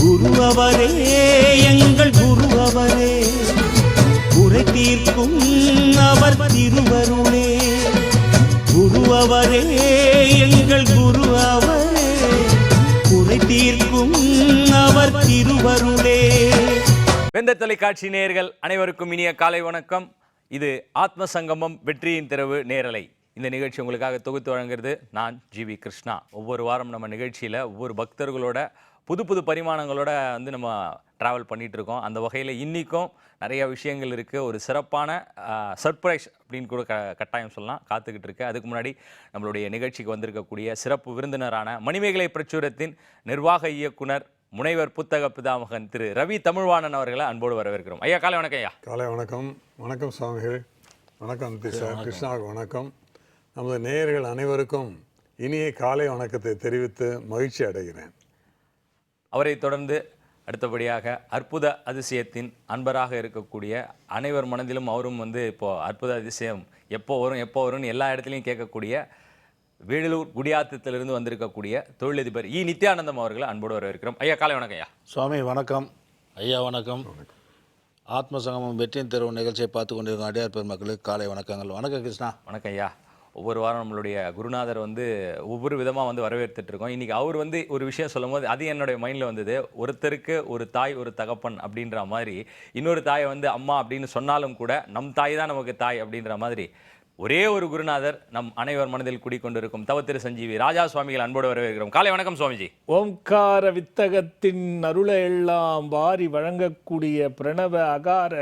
குரு அவரே, எங்கள் குரு அவரே, குறை தீர்க்கும் அவர் திருவருளே. குரு அவரே, எங்கள் குரு அவரே, குறை தீர்க்கும் அவர் திருவருளே. வெந்த தொலைக்காட்சி நேயர்கள் அனைவருக்கும் இனிய காலை வணக்கம். இது ஆத்ம சங்கமம் வெற்றியின் திறவு நேரலை. இந்த நிகழ்ச்சி உங்களுக்காக தொகுத்து வழங்குறது நான் ஜிவி கிருஷ்ணா. ஒவ்வொரு வாரம் நம்ம நிகழ்ச்சியில் ஒவ்வொரு பக்தர்களோட புது புது பரிமாணங்களோட நம்ம ட்ராவல் பண்ணிகிட்டு இருக்கோம். அந்த வகையில் இன்றைக்கும் நிறைய விஷயங்கள் இருக்குது. ஒரு சிறப்பான சர்ப்ரைஸ் அப்படின்னு கூட கட்டாயம் சொல்லலாம் காத்துக்கிட்டு இருக்கு. அதுக்கு முன்னாடி நம்மளுடைய நிகழ்ச்சிக்கு வந்திருக்கக்கூடிய சிறப்பு விருந்தினரான மணிமேகலை பிரச்சுரத்தின் நிர்வாக இயக்குனர் முனைவர் புத்தக பிதாமகன் திரு ரவி தமிழ்வாணன் அவர்களை அன்போடு வரவேற்கிறோம். ஐயா காலை வணக்கம். ஐயா காலை வணக்கம். வணக்கம் சுவாமிகள். வணக்கம் சார். கிருஷ்ணாவுக்கு வணக்கம். நமது நேயர்கள் அனைவருக்கும் இனிய காலை வணக்கத்தை தெரிவித்து மகிழ்ச்சி அடைகிறேன். அவரை தொடர்ந்து அடுத்தபடியாக அற்புத அதிசயத்தின் அன்பராக இருக்கக்கூடிய அனைவர் மனதிலும் அவரும் இப்போது அற்புத அதிசயம் எப்போ வரும்னு எல்லா இடத்துலையும் கேட்கக்கூடிய வேலூர் குடியாத்தத்திலிருந்து வந்திருக்கக்கூடிய தொழிலதிபர் இ நித்யானந்தம் அவர்களை அன்போடு வரவேற்கிறோம். ஐயா காலை வணக்கம். ஐயா சுவாமி வணக்கம். ஐயா வணக்கம். ஆத்ம சங்கமம் வெற்றியின் தெருவு நிகழ்ச்சியை பார்த்து கொண்டிருக்கும் அடியார் பெருமக்களுக்கு காலை வணக்கங்கள். வணக்கம் கிருஷ்ணா. வணக்கம் ஐயா. ஒவ்வொரு வாரம் நம்மளுடைய குருநாதர் ஒவ்வொரு விதமாக வரவேற்றுட்டு இருக்கோம். இன்றைக்கி அவர் ஒரு விஷயம் சொல்லும் போது அது என்னுடைய மைண்டில் வந்தது. ஒருத்தருக்கு ஒரு தாய் ஒரு தகப்பன் அப்படின்ற மாதிரி, இன்னொரு தாயை அம்மா அப்படின்னு சொன்னாலும் கூட நம் தாய் தான் நமக்கு தாய் அப்படின்ற மாதிரி ஒரே ஒரு குருநாதர் நம் அனைவர் மனதில் குடிக்கொண்டிருக்கும் தவத்திரு சஞ்சீவி ராஜா சுவாமிகள் அன்போடு வரவேற்கிறோம். காலை வணக்கம் சுவாமிஜி. ஓம்கார வித்தகத்தின் அருளை எல்லாம் வாரி வழங்கக்கூடிய பிரணவ அகார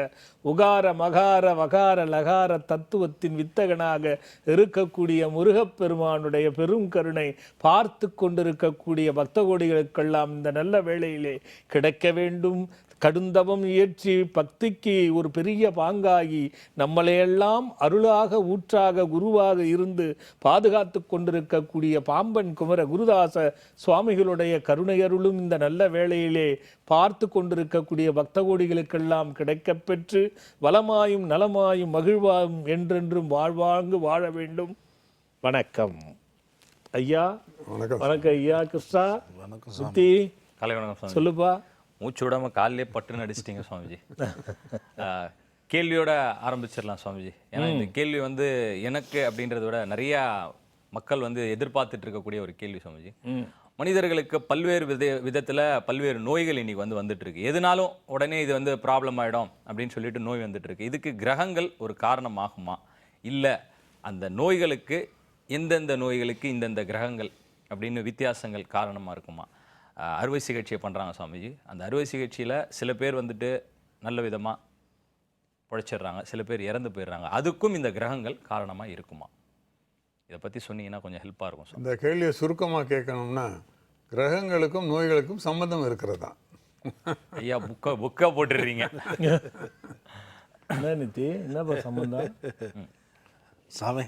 உகார மகார வகார லகார தத்துவத்தின் வித்தகனாக இருக்கக்கூடிய முருகப்பெருமானுடைய பெரும் கருணை பார்த்து கொண்டிருக்கக்கூடிய பக்த கோடிகளுக்கெல்லாம் இந்த நல்ல வேளையிலே கிடைக்க வேண்டும். கடுந்தவம் இயற்றி பக்திக்கு ஒரு பெரிய பாங்காகி நம்மளையெல்லாம் அருளாக ஊற்றாக குருவாக இருந்து பாதுகாத்து கொண்டிருக்கக்கூடிய பாம்பன் குமர குருதாச சுவாமிகளுடைய கருணையருளும் இந்த நல்ல வேளையிலே பார்த்து கொண்டிருக்கக்கூடிய பக்த கோடிகளுக்கெல்லாம் கிடைக்கப்பெற்று வளமாயும் நலமாயும் மகிழ்வாயும் என்றென்றும் வாழ்வாங்கு வாழ வேண்டும். வணக்கம் ஐயா. வணக்கம் ஐயா. கிருஷ்ணா வணக்கம். சுத்தி காலை வணக்கம். சொல்லுப்பா. மூச்சு விடாமல் காலிலே பட்டுன்னு அடிச்சிட்டிங்க சுவாமிஜி. கேள்வியோட ஆரம்பிச்சிடலாம் சுவாமிஜி. ஏன்னா இந்த கேள்வி எனக்கு அப்படின்றத விட நிறையா மக்கள் எதிர்பார்த்துட்டு இருக்கக்கூடிய ஒரு கேள்வி சுவாமிஜி. மனிதர்களுக்கு பல்வேறு விதத்தில் பல்வேறு நோய்கள் இன்னைக்கு வந்துட்டு இருக்கு. எதுனாலும் உடனே இது ப்ராப்ளம் ஆகிடும் அப்படின்னு சொல்லிட்டு நோய் வந்துட்டு இருக்கு. இதுக்கு கிரகங்கள் ஒரு காரணம் ஆகுமா, இல்லை அந்த நோய்களுக்கு எந்தெந்த நோய்களுக்கு இந்தந்த கிரகங்கள் அப்படின்னு வித்தியாசங்கள் காரணமாக இருக்குமா? அறுவை சிகிச்சை பண்ணுறாங்க சுவாமிஜி. அந்த அறுவை சிகிச்சையில் சில பேர் நல்ல விதமாக பிழைச்சிடுறாங்க, சில பேர் இறந்து போயிடுறாங்க. அதுக்கும் இந்த கிரகங்கள் காரணமாக இருக்குமா? இதை பற்றி சொன்னீங்கன்னா கொஞ்சம் ஹெல்ப்பாக இருக்கும். இந்த கேள்வியை சுருக்கமாக கேட்கணும்னா, கிரகங்களுக்கும் நோய்களுக்கும் சம்பந்தம் இருக்கிறதா? ஐயா புக்கா போட்டுடுறீங்க. என்ன நித்தி, என்னப்பா சம்பந்தம்? சாமி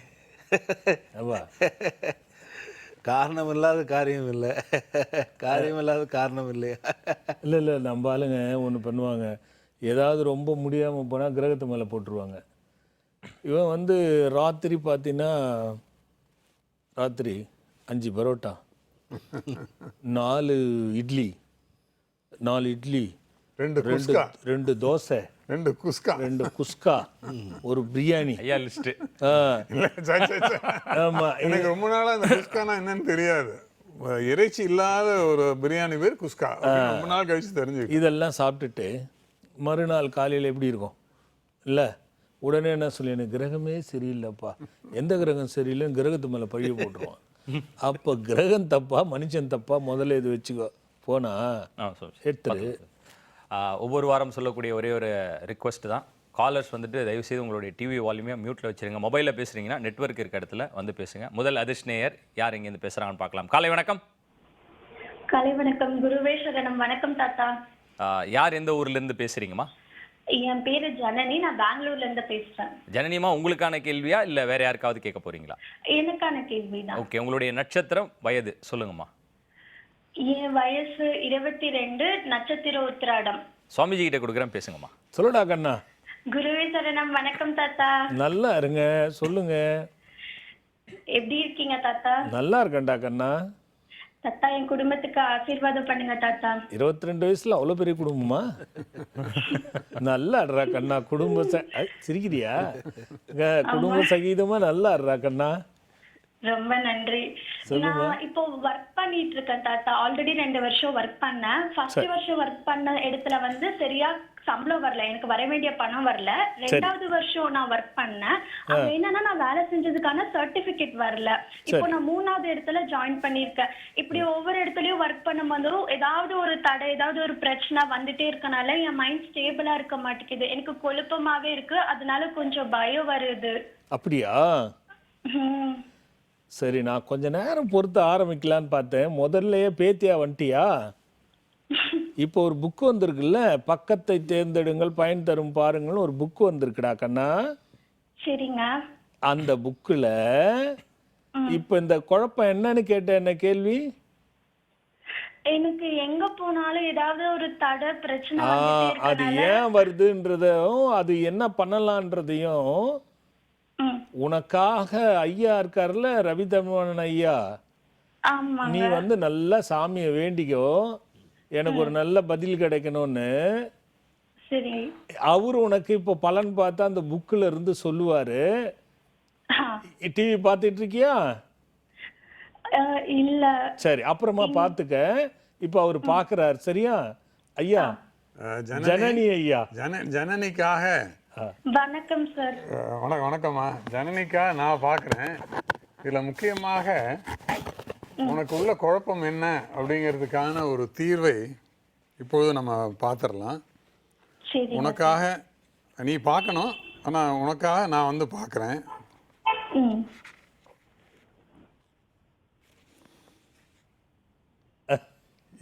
காரணம் இல்லாத காரியம் இல்லை, காரியம் இல்லாத காரணம் இல்லையா? இல்லை நம்ம ஆளுங்க ஒன்று பண்ணுவாங்க. ஏதாவது ரொம்ப முடியாமல் போனால் கிரகத்து மேலே போட்டுருவாங்க. இவன் ராத்திரி பார்த்தீங்கன்னா ராத்திரி 5 பரோட்டா, 4 இட்லி, 2 தோசை, 2 குஸ்கா, ஒரு பிரியாணி. ஐயா லிஸ்ட். ஆமா, எனக்கு ரொம்ப நாளா இந்த குஸ்கானா என்னன்னு தெரியாது. இறைச்சி இல்லாத ஒரு பிரியாணி பேர் குஸ்கா. ரொம்ப நாள் கழிச்சு தெரிஞ்சு இதெல்லாம் சாப்பிட்டுட்டு மறுநாள் காலையில் எப்படி இருக்கும் இல்லை, உடனே என்ன சொல்லி, எனக்கு கிரகமே சரியில்லைப்பா. எந்த கிரகம் சரியில்லைன்னு கிரகத்து மேலே பழிய போட்டுருவான். அப்போ கிரகம் தப்பா மனுஷன் தப்பா? முதல்ல இது வச்சுக்கோ. போனா எடுத்துரு. ஒவ்வொரு வாரம் சொல்லக்கூடிய ஒரே ஒரு ரிக்வஸ்ட் தான், காலர்ஸ் தயவுசெய்து உங்களுடைய டிவி வால்யூமே மியூட்டில் வச்சுருங்க. மொபைலில் பேசுகிறீங்கன்னா நெட்வொர்க் இருக்க இடத்துல பேசுங்க. முதல் அதிர்ஷ்நேயர் யார் இங்கேருந்து பேசுகிறாங்கன்னு பார்க்கலாம். காலை வணக்கம். காலை வணக்கம். குருவே சரணம். வணக்கம் தாத்தா. யார் எந்த ஊர்லேருந்து பேசுகிறீங்கம்மா? என் பேரு ஜனனி. நான் பெங்களூர்லேருந்து பேசுகிறேன். ஜனனிமா, உங்களுக்கான கேள்வியா இல்லை வேறு யாருக்காவது கேட்க போகிறீங்களா? எனக்கான கேள்வி தான். ஓகே, உங்களுடைய நட்சத்திரம் வயது சொல்லுங்கம்மா. என் வயசு 22, நட்சத்திரம் உத்திராடம். சுவாமிஜி கிட்ட கொடுக்குறேன், பேசுங்கம்மா. சொல்லுடா கண்ணா. குருவே சரணம். வணக்கம் தாத்தா. நல்லா இருங்க, சொல்லுங்க. எப்படி இருக்கீங்க தாத்தா? நல்லா இருக்கேன்டா கண்ணா. தாத்தா என் குடும்பத்துக்கு ஆசீர்வாதம் பண்ணுங்க தாத்தா. 22 வயசுல அவ்வளோ பெரிய குடும்பமா? நல்லா ஆடுறா கண்ணா. சிரிக்கிறியா? குடும்ப சகிதமா நல்லா ஆடுறா கண்ணா. ரொம்ப நன்றி. நான் இப்போ ஒர்க் பண்ணிட்டு இருக்கேன் தாத்தா. ஆல்ரெடி 2 வருஷம் ஒர்க் பண்ணேன். ஃபர்ஸ்ட் வருஷம் ஒர்க் பண்ண இடத்துல வந்து சரியா சம்பளம் வரல, எனக்கு வர வேண்டிய பணம் வரல. 2வது வருஷம் நான் ஒர்க் பண்ணேன். அது என்னன்னா நான் வேலை செஞ்சதுக்கான சர்டிபிகேட் வரல. இப்போ நான் 3வது இடத்துல ஜாயின் பண்ணிருக்கேன். இப்படி ஒவ்வொரு இடத்துலயும் ஒர்க் பண்ணும்போதும் ஏதாவது ஒரு தடை, ஏதாவது ஒரு பிரச்சனை வந்துட்டே இருக்கனால என் மைண்ட் ஸ்டேபிளா இருக்க மாட்டேங்குது. எனக்கு குழப்பமாவே இருக்கு. அதனால கொஞ்சம் பயம் வருது. அப்படியா? சரி, நான் கொஞ்ச நேரம் பொறுத்து ஆரம்பிக்கலான்னு பார்த்தேன். முதல்லயே பேத்தியா வந்துட்டியா? இப்போ ஒரு புக்கு வந்திருக்குல்ல, பக்கத்தை தேர்ந்தெடுங்கள் பயன் தரும் பாருங்கள்னு ஒரு புக்கு வந்திருக்குடா கண்ணா. சரிங்க. அந்த புக்கில் இப்போ இந்த குழப்பம் என்னன்னு கேட்ட என்ன கேள்வி? எனக்கு எங்க போனாலும் ஏதாவது ஒரு தடை பிரச்சனை அது ஏன் வருதுன்றதையும் அது என்ன பண்ணலான்றதையும் உனக்காக ஐயா இருக்கார்ல, ரவி தமிழன் ஐயா, நீ வந்து நல்லா சாமியை வேண்டிக்கோ, எனக்கு ஒரு நல்ல பதில் கிடைக்கணும்னு. சரி. அவரு உனக்கு இப்போ பலன் பார்த்தா அந்த புக்கில் இருந்து சொல்லுவாரு. டிவி பார்த்துட்டு இருக்கியா? இல்ல. சரி, அப்புறமா பார்த்துக்க. இப்போ அவர் பார்க்குறாரு. சரியா ஐயா? ஜனனி ஐயா. ஜனனிக்காக வணக்கம் சார். வணக்கம்மா. ஜனனிக்காக நான் பார்க்குறேன். இதில் முக்கியமாக உனக்கு உள்ள குழப்பம் என்ன அப்படிங்கிறதுக்கான ஒரு தீர்வை இப்பொழுது நம்ம பார்த்துடலாம். உனக்காக நீ பார்க்கணும், ஆனால் உனக்காக நான் வந்து பார்க்குறேன்.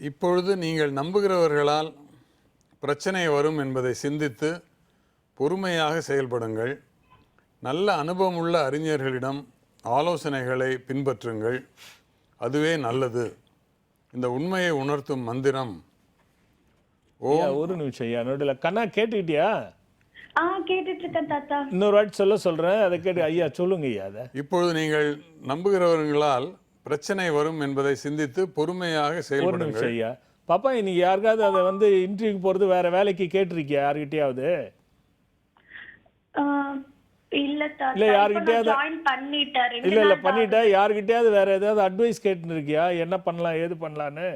இப்பொழுது நீங்கள் நம்புகிறவர்களால் பிரச்சனை வரும் என்பதை சிந்தித்து பொறுமையாக செயல்படுங்கள். நல்ல அனுபவமுள்ள அறிஞர்களிடம் ஆலோசனைகளை பின்பற்றுங்கள், அதுவே நல்லது. இந்த உண்மையை உணர்த்தும் மந்திரம் ஒரு நிமிஷம் ஐயா, நோட்டில் கண்ணா கேட்டுக்கிட்டியா? கேட்டுட்டு இருக்கேன் தாத்தா. இன்னொரு வாட்டி சொல்றேன், அதை கேட்டு ஐயா சொல்லுங்க ஐயா. அதை இப்பொழுது நீங்கள் நம்புகிறவர்களால் பிரச்சனை வரும் என்பதை சிந்தித்து பொறுமையாக செயல்படுங்கள். ஐயா பாப்பா, இன்னைக்கு யாருக்காவது அதை வந்து இன்டர்வியூக்கு போறது வேற வேலைக்கு கேட்டிருக்கியா யாருக்கிட்டையாவது? இல்ல யாருக்கிட்டையாவது? இல்ல பண்ணிட்டா. யாருக்கிட்டையாவது வேற ஏதாவது அட்வைஸ் கேட்டுன்னு இருக்கியா, என்ன பண்ணலாம் ஏது பண்ணலான்னு?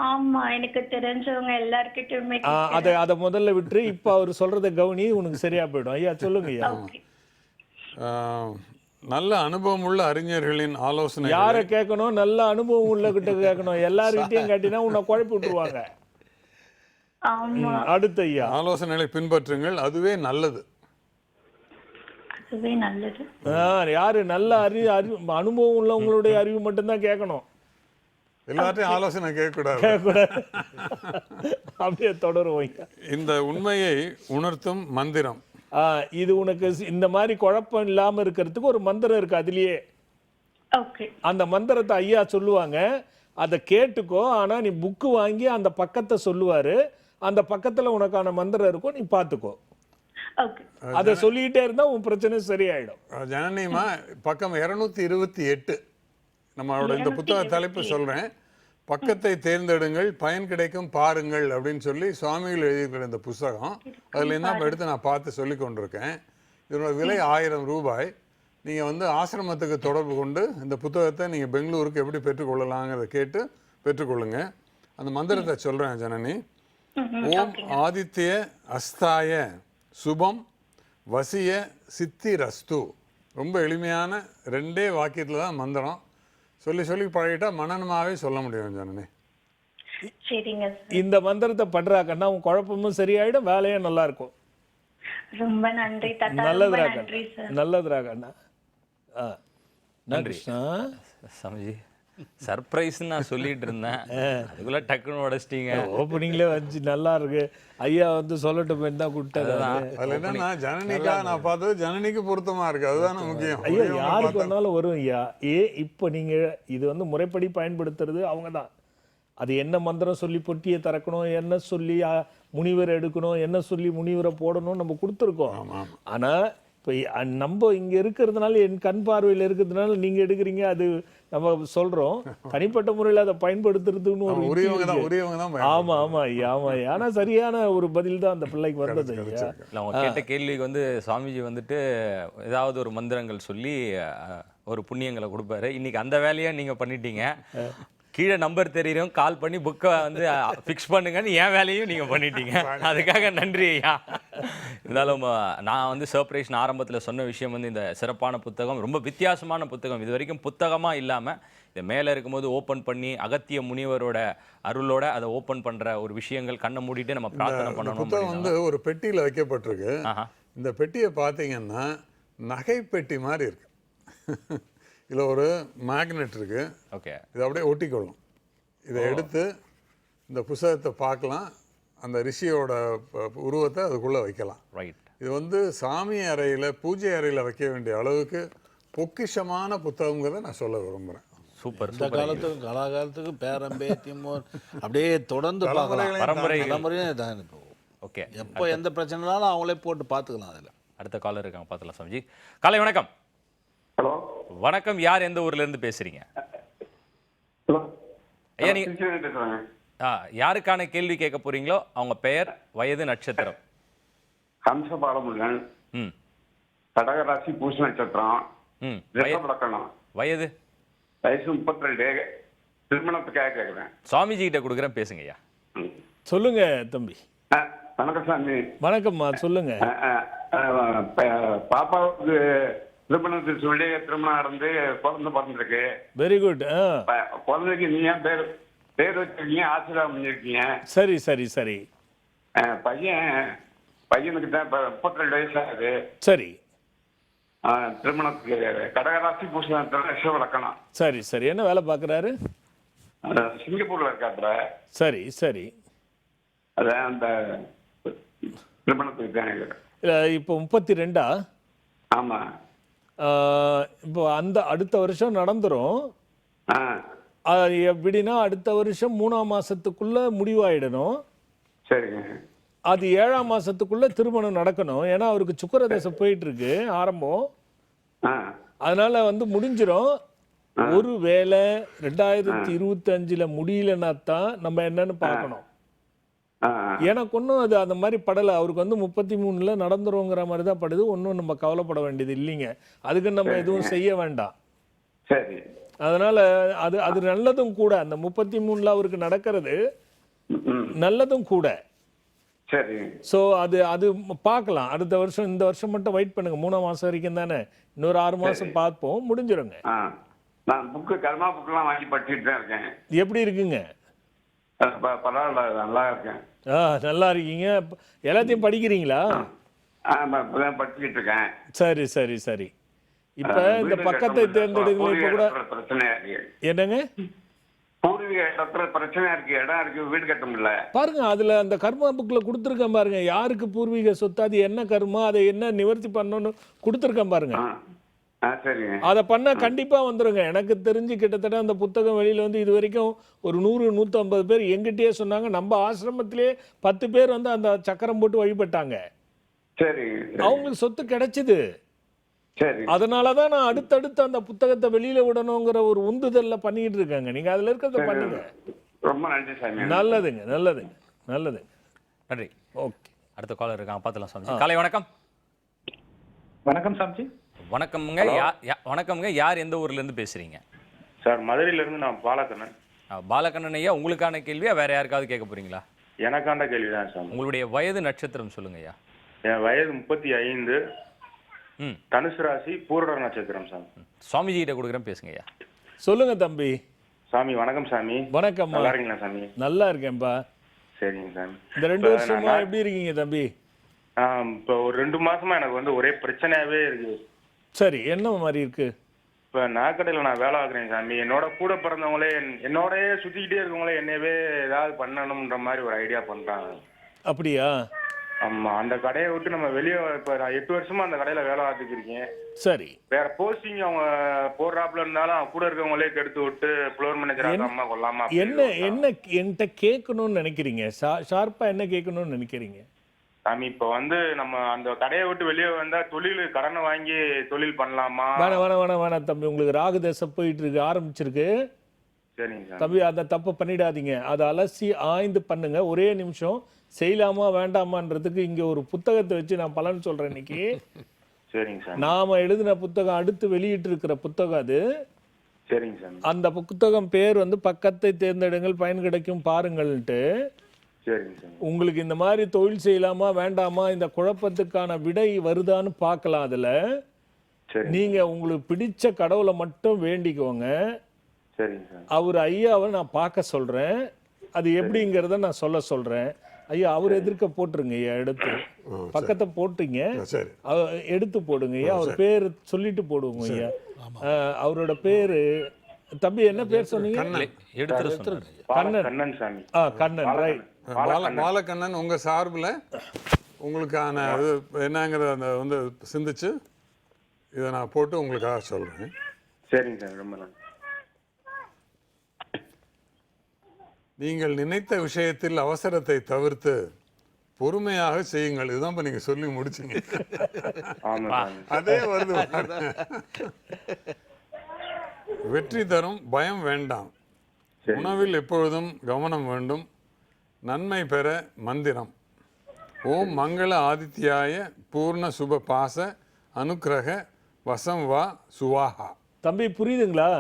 ஆமா, எனக்கு தெரிஞ்சவங்க எல்லார்கிட்டயுமே. அதை முதல்ல விட்டு இப்ப அவர் சொல்றதை கவனி, உனக்கு சரியா போயிடும். ஐயா சொல்லுங்க ஐயா. நல்ல அனுபவம் உள்ள அறிஞர்களின் ஆலோசனை யாரை கேட்கணும்? நல்ல அனுபவம் உள்ள கிட்ட கேட்கணும். எல்லார்கிட்டையும் கேட்டினா உன்னை குழப்பி விட்டுருவாங்க. அடுத்த ஐயா, ஆலோசனைகளை பின்பற்றுங்கள், அதுவே நல்லது. அதுவே நல்லது. யாரு நல்ல அனுபவம் உள்ளவங்களுடைய அறிவு மட்டும்தான் கேட்கணும். எல்லாத்தையும் ஆலோசனை கேட்கக்கூடாது. அப்படியே தொடரும். இந்த உண்மையை உணர்த்தும் மந்திரம். இது உனக்கு இந்த மாதிரி குழப்பம் இல்லாம இருக்கிறதுக்கு ஒரு மந்திரம் இருக்கு அதுலயே. அந்த மந்திரத்தை ஐயா சொல்லுவாங்க, அதை கேட்டுக்கோ. ஆனா நீ புக்கு வாங்கி அந்த பக்கத்தை சொல்லுவாரு, அந்த பக்கத்துல உனக்கான மந்திரம் இருக்கும், நீ பாத்துக்கோ. அதை சொல்லிட்டே இருந்தா உன் பிரச்சனை சரியாயிடும். ஜனனிமா, பக்கம் 228 நம்மளோட இந்த புத்தக தலைப்பு சொல்றேன். பக்கத்தை தேர்ந்தெடுங்கள் பயன் கிடைக்கும் பாருங்கள் அப்படின்னு சொல்லி சுவாமிகள் எழுதியிருக்கிற இந்த புத்தகம். அதில் என்ன எடுத்து நான் பார்த்து சொல்லி கொண்டிருக்கேன். இதனோட விலை 1000 ரூபாய். நீங்கள் வந்து ஆசிரமத்துக்கு தொடர்பு கொண்டு இந்த புத்தகத்தை நீங்கள் பெங்களூருக்கு எப்படி பெற்றுக்கொள்ளலாங்கிறத கேட்டு பெற்றுக்கொள்ளுங்க. அந்த மந்திரத்தை சொல்கிறேன் ஜனனி. ஓம் ஆதித்ய அஸ்தாய சுபம் வசிய சித்தி ரஸ்து. ரொம்ப எளிமையான 2 வாக்கியத்தில் தான் மந்திரம். சொல்லி சொல்லி பழகிட்டா மனநமாவே சொல்ல முடியும் ஜனனி. இந்த மந்திரத்தை பண்றாக்கன்னா உன் குழப்பமும் சரியாயிடும், வேலையும் நல்லா இருக்கும். ரொம்ப நன்றி தாத்தா. நல்லதுரா கண்ணா. நன்றி சாமிஜி. சர்ப்ரைஸ் நான் சொல்லிட்டு இருந்தேன், அதுக்குள்ள டக்குன்னு உடைச்சிட்டீங்க. ஓப்பனிங்ல வந்து நல்லா இருக்கு. ஐயா வந்து சொல்லட்டும் தான் கூப்பிட்டாரு. அதுல என்னன்னா ஜனனிக்கா நான் பார்த்தது ஜனனிக்கு பொருத்தமா இருக்கு, அதுதானே முக்கியம். ஐயா யாருக்கு வேணாலும் வரும் ஐயா. இப்போ நீங்க இது வந்து முறைப்படி பயன்படுத்துறது அவங்க தான். அது என்ன மந்திரம் சொல்லி பொட்டியை திறக்கணும், என்ன சொல்லி முனிவரை எடுக்கணும், என்ன சொல்லி முனிவரை போடணும் நம்ம கொடுத்துருக்கோம். ஆனா இப்போ நம்ம இங்கே இருக்கிறதுனால என் கண் பார்வையில் இருக்கிறதுனால நீங்கள் எடுக்கிறீங்க, அது நம்ம சொல்கிறோம். தனிப்பட்ட முறையில் அதை பயன்படுத்துறதுன்னு ஒரு யுக்தி இருக்கு. உரியவங்க தான் ஆமா ஆமா ஐயா, ஆமா ஐயா. ஆனா சரியான ஒரு பதில் தான் அந்த பிள்ளைக்கு வந்தது ஐயா. இல்லை அவங்க கேட்ட கேள்விக்கு வந்து சுவாமிஜி வந்துட்டு ஏதாவது ஒரு மந்திரங்கள் சொல்லி ஒரு புண்ணியங்களை கொடுப்பாரு. இன்னைக்கு அந்த வேலையை நீங்க பண்ணிட்டீங்க. கீழே நம்பர் தெரியும், கால் பண்ணி புக்கை வந்து ஃபிக்ஸ் பண்ணுங்கன்னு என் வேலையும் நீங்கள் பண்ணிட்டீங்க. அதுக்காக நன்றி ஐயா. இருந்தாலும் நான் வந்து சர்ப்ரைஸ் ஆரம்பத்தில் சொன்ன விஷயம் வந்து இந்த சிறப்பான புத்தகம் ரொம்ப வித்தியாசமான புத்தகம். இது வரைக்கும் புத்தகமாக இல்லாமல் இதை மேலே இருக்கும்போது ஓப்பன் பண்ணி அகத்திய முனிவரோட அருளோட அதை ஓப்பன் பண்ணுற ஒரு விஷயங்கள் கண்ணை மூடிட்டு நம்ம பிரார்த்தனை பண்ணணும். புத்தகம் வந்து ஒரு பெட்டியில் வைக்கப்பட்டிருக்கு. இந்த பெட்டியை பார்த்தீங்கன்னா நகை பெட்டி மாதிரி இருக்கு. இதில் ஒரு மேக்னெட் இருக்கு. ஓகே, இதை அப்படியே ஒட்டிக்கொள்ளும். இதை எடுத்து இந்த புத்தகத்தை பார்க்கலாம், அந்த ரிஷியோட உருவத்தை அதுக்குள்ளே வைக்கலாம். ரைட். இது வந்து சாமி அறையில் பூஜை அறையில் வைக்க வேண்டிய அளவுக்கு பொக்கிஷமான புத்தகங்கிறத நான் சொல்ல விரும்புகிறேன். சூப்பர். இந்த காலத்துக்கு கலாகாலத்துக்கு பேரம்பேத்தியும் அப்படியே தொடர்ந்து பார்க்கலாம். தலைமுறையும் தான். ஓகே, எப்போ எந்த பிரச்சனைனாலும் அவங்களே போட்டு பார்த்துக்கலாம். அதில் அடுத்த காலர் இருக்காங்க, பார்த்துலாம். சம்ஜி காலை வணக்கம். ஹலோ வணக்கம். யார் எந்த ஊர்ல இருந்து பேசுறீங்க? ஹலோ ஐயா நீங்க யாருக்கான கேள்வி கேட்க போறீங்களோ அவங்க பெயர், வயது, நட்சத்திரம். ஹம்ச பாலமுருகன். கடகராசி பூச நட்சத்திரம். லக்கணம். வயது வயசு 32. திருமணத்துக்காக கேட்குறேன். சுவாமிஜி கிட்ட கொடுக்குறேன், பேசுங்க ஐயா. சொல்லுங்க தம்பி. வணக்கம் சாமி. வணக்கம்மா, சொல்லுங்க. பாப்பாவுக்கு திருமணத்துக்கு சொல்லி திருமணம் நடந்து குழந்தை பிறந்திருக்கு. Very good. குழந்தைக்கு நீங்க பேர் வச்சிருக்கீங்க, ஆசீர்வாதம் பண்ணிருக்கீங்க. சரி சரி சரி. பையனுக்கு தான் 32 வயசு ஆகுது. சரி. திருமணத்துக்கு கடகராசி பூசணத்துல லக்கணம். சரி சரி. என்ன வேலை பார்க்குறாரு? சிங்கப்பூர்ல இருக்காப்புல. சரி சரி. அதான் அந்த திருமணத்துக்கு தான். இப்போ 32ஆ? ஆமா. இப்போ அந்த அடுத்த வருஷம் நடந்துரும். எப்படின்னா அடுத்த வருஷம் 3ஆம் மாசத்துக்குள்ள முடிவாயிடணும். சரிங்க. அது 7ஆம் மாசத்துக்குள்ள திருமணம் நடக்கணும். ஏன்னா அவருக்கு சுக்கிர தசை போயிட்டு இருக்கு ஆரம்பம். அதனால வந்து முடிஞ்சிடும். ஒரு வேளை 2025ல முடியலன்னா தான் நம்ம என்னன்னு பார்க்கணும். எனக்கு ஒன்றும் அது அந்த மாதிரி படலை. அவருக்கு வந்து 33ல நடந்துருங்கிற மாதிரி தான் படுது. ஒன்றும் நம்ம கவலைப்பட வேண்டியது இல்லைங்க. அதுக்கு நம்ம எதுவும் செய்ய வேண்டாம். சரி. அதனால அது அது நல்லதும் கூட. அந்த 33ல அவருக்கு நடக்கிறது நல்லதும் கூட. சரி. ஸோ அது அது பார்க்கலாம். அடுத்த வருஷம், இந்த வருஷம் மட்டும் வெயிட் பண்ணுங்க. 3ஆம் மாசம் வரைக்கும் தானே, இன்னொரு 6 மாசம் பார்ப்போம், முடிஞ்சிருங்க. நான் புக்கு கர்மா புக்கெல்லாம் வாங்கி படிச்சுட்டு தான் இருக்கேன். எப்படி இருக்குங்க? பரவாயில்ல, நல்லா இருக்கேன். நல்லா இருக்கீங்க. எல்லாத்தையும் படிக்கிறீங்களா? படிச்சுக்கிட்டு இருக்கேன். சரி சரி சரி. இப்ப இந்த பக்கத்தை தேர்ந்தெடுக்கல. இப்ப கூட பிரச்சனையா இருக்கு. என்னங்க? பூர்வீக இடத்துல பிரச்சனையா இருக்கு. இடம் இருக்கு, வீடு கட்ட முடியல. பாருங்க, அதுல அந்த கர்மா புக்ல கொடுத்துருக்கேன் பாருங்க. யாருக்கு பூர்வீக சொத்து, அது என்ன கர்மா, அதை என்ன நிவர்த்தி பண்ணணும்னு கொடுத்துருக்கேன் பாருங்க. சரிங்க. அதை பண்ண கண்டிப்பா வந்துருங்க. எனக்கு தெரிஞ்சு கிட்டத்தட்ட அந்த புத்தகம் வெளியில வந்து இது வரைக்கும் ஒரு 100-150 பேர் எங்கிட்டயே சொன்னாங்க. நம்ம ஆசிரமத்திலே 10 பேர் வந்து அந்த சக்கரம் போட்டு வழிபட்டாங்க. சரி. அவங்களுக்கு சொத்து கிடைச்சது. சரி. அதனாலதான் நான் அடுத்தடுத்து அந்த புத்தகத்தை வெளியில விடணுங்கிற ஒரு உந்துதல்ல பண்ணிட்டு இருக்காங்க. நீங்க அதுல இருக்கிறத பண்ணுங்க. ரொம்ப நன்றி சாமி. நல்லதுங்க நல்லதுங்க நல்லதுங்க. நன்றி. ஓகே, அடுத்த காலர் இருக்காங்க, பார்த்துலாம். சாமி காலை வணக்கம். வணக்கம் சாமிஜி. வணக்கம்ங்க. வணக்கம்ங்க. யார் எந்த ஊர்ல இருந்து பேசுறீங்க? சார், மதுரையில இருந்து நான் பாலக்கண்ணன். பாலக்கண்ணன் ஐயா, உங்களுக்கான கேள்வியா வேற யாருக்காவது கேட்க போறீங்களா? எனக்காண்ட கேள்விதான் சார். உங்களுடைய வயது, நட்சத்திரம் சொல்லுங்க ஐயா. என் வயது 35. தனுசு ராசி, பூரட நட்சத்திரம் சார். சுவாமிஜி கிட்ட கொடுக்குறேன், பேசுங்க ஐயா. சொல்லுங்க தம்பி. சாமி வணக்கம் சாமி. வணக்கம். நல்லா இருக்கீங்களா சாமி? நல்லா இருக்கேன்பா. சரிங்க சாமி. இந்த 2 வருஷமா எப்படி இருக்கீங்க தம்பி? இப்போ ஒரு 2 மாசமா எனக்கு வந்து ஒரே பிரச்சனையாவே இருக்கு. சரி, என்ன மாதிரி இருக்கு? இப்போ நாக்கடையில் நான் வேலை ஆகுறேன் சாமி. என்னோட கூட பிறந்தவங்களே என்னோடய சுற்றிக்கிட்டே இருக்கவங்களே என்னையவே ஏதாவது பண்ணணுன்ற மாதிரி ஒரு ஐடியா பண்ணுறாங்க. அப்படியா? ஆமாம். அந்த கடையை விட்டு நம்ம வெளியே இப்போ நான் 8 வருஷமா அந்த கடையில் வேலை பார்த்துட்டு இருக்கேன். சரி. வேற போஸ்டிங் அவங்க போடுறாப்புல இருந்தாலும் அவங்க கூட இருக்கவங்களே கெடுத்து விட்டு ஃப்ளோர் மேனேஜர் ஆகாம கொள்ளாம என்ன என்கிட்ட கேட்கணும்னு நினைக்கிறீங்க? ஷார்ப்பா என்ன கேட்கணும்னு நினைக்கிறீங்க? சாமி இப்ப வந்து நம்ம அந்த கடையை விட்டு வெளியே வந்தா தொழில் கடனை வாங்கி தொழில் பண்ணலாமா? வேணாம் தம்பி, உங்களுக்கு ராகு தசை போயிட்டு இருக்கு, ஆரம்பிச்சிருக்கு. சரிங்க சாமி. தம்பி அதை தப்பு பண்ணிடாதீங்க, அதை அலசி ஆய்ந்து பண்ணுங்க. ஒரே நிமிஷம், செய்யலாமா வேண்டாமான்றதுக்கு இங்க ஒரு புத்தகத்தை வச்சு நான் பலன் சொல்றேன் இன்னைக்கு. சரிங்க சாமி. நாம எழுதின புத்தகம், அடுத்து வெளியிட்டு இருக்கிற புத்தகம் அது. சரிங்க சாமி. அந்த புத்தகம் பேர் வந்து பக்கத்தை தேர்ந்தெடுங்கள் பயன் கிடைக்கும் பாருங்கள்ட்டு. சரிங்க சாமி. உங்களுக்கு இந்த மாதிரி தொழில் செய்யலாமா வேண்டாமா, இந்த குழப்பத்துக்கான விடை வருதான்னு பார்க்கலாம். அதுல சரி. நீங்க உங்களுக்கு பிடிச்ச கடவுளை மட்டும் வேண்டிக்கோங்க. சரிங்க சாமி. அவர் ஐயாவை நான் பார்க்க சொல்றேன், அது எப்படிங்கிறத நான் சொல்றேன். ஐயா அவர் எதிர்க்க போட்டுருங்க ஐயா, எடுத்து பக்கத்தை போட்டுங்க, சரி எடுத்து போடுங்க ஐயா. அவர் பேர் சொல்லிட்டு போடுவோங்க ஐயா. அவரோட பேரு தம்பி என்ன பேர் சொன்னீங்க? எடுத்துரு கண்ணன். கண்ணன் சாமி. கண்ணன், ரைட். பாலக்கண்ணன் உங்க சார்பில் உங்களுக்கான இது என்னங்கிறத அந்த வந்து சிந்திச்சு இதை நான் போட்டு உங்களுக்காக சொல்றேன். சரிங்க சாமி, ரொம்ப நன்றி. நீங்கள் நினைத்த விஷயத்தில் அவசரத்தை தவிர்த்து பொறுமையாக செய்யுங்கள். இதுதான் இப்ப நீங்க சொல்லி முடிச்சீங்க. ஆமா சாமி. அதே வருது. வெற்றி தரும் பயம் வேண்டாம். உணவில் எப்பொழுதும் கவனம் வேண்டும். நன்மை பெற மந்திரம் ஓம் மங்கள ஆதித்யாய பூர்ண சுப பாச அனுக்கிரக வசம் வா சுவாஹா. தம்பி புரியுதுங்களா?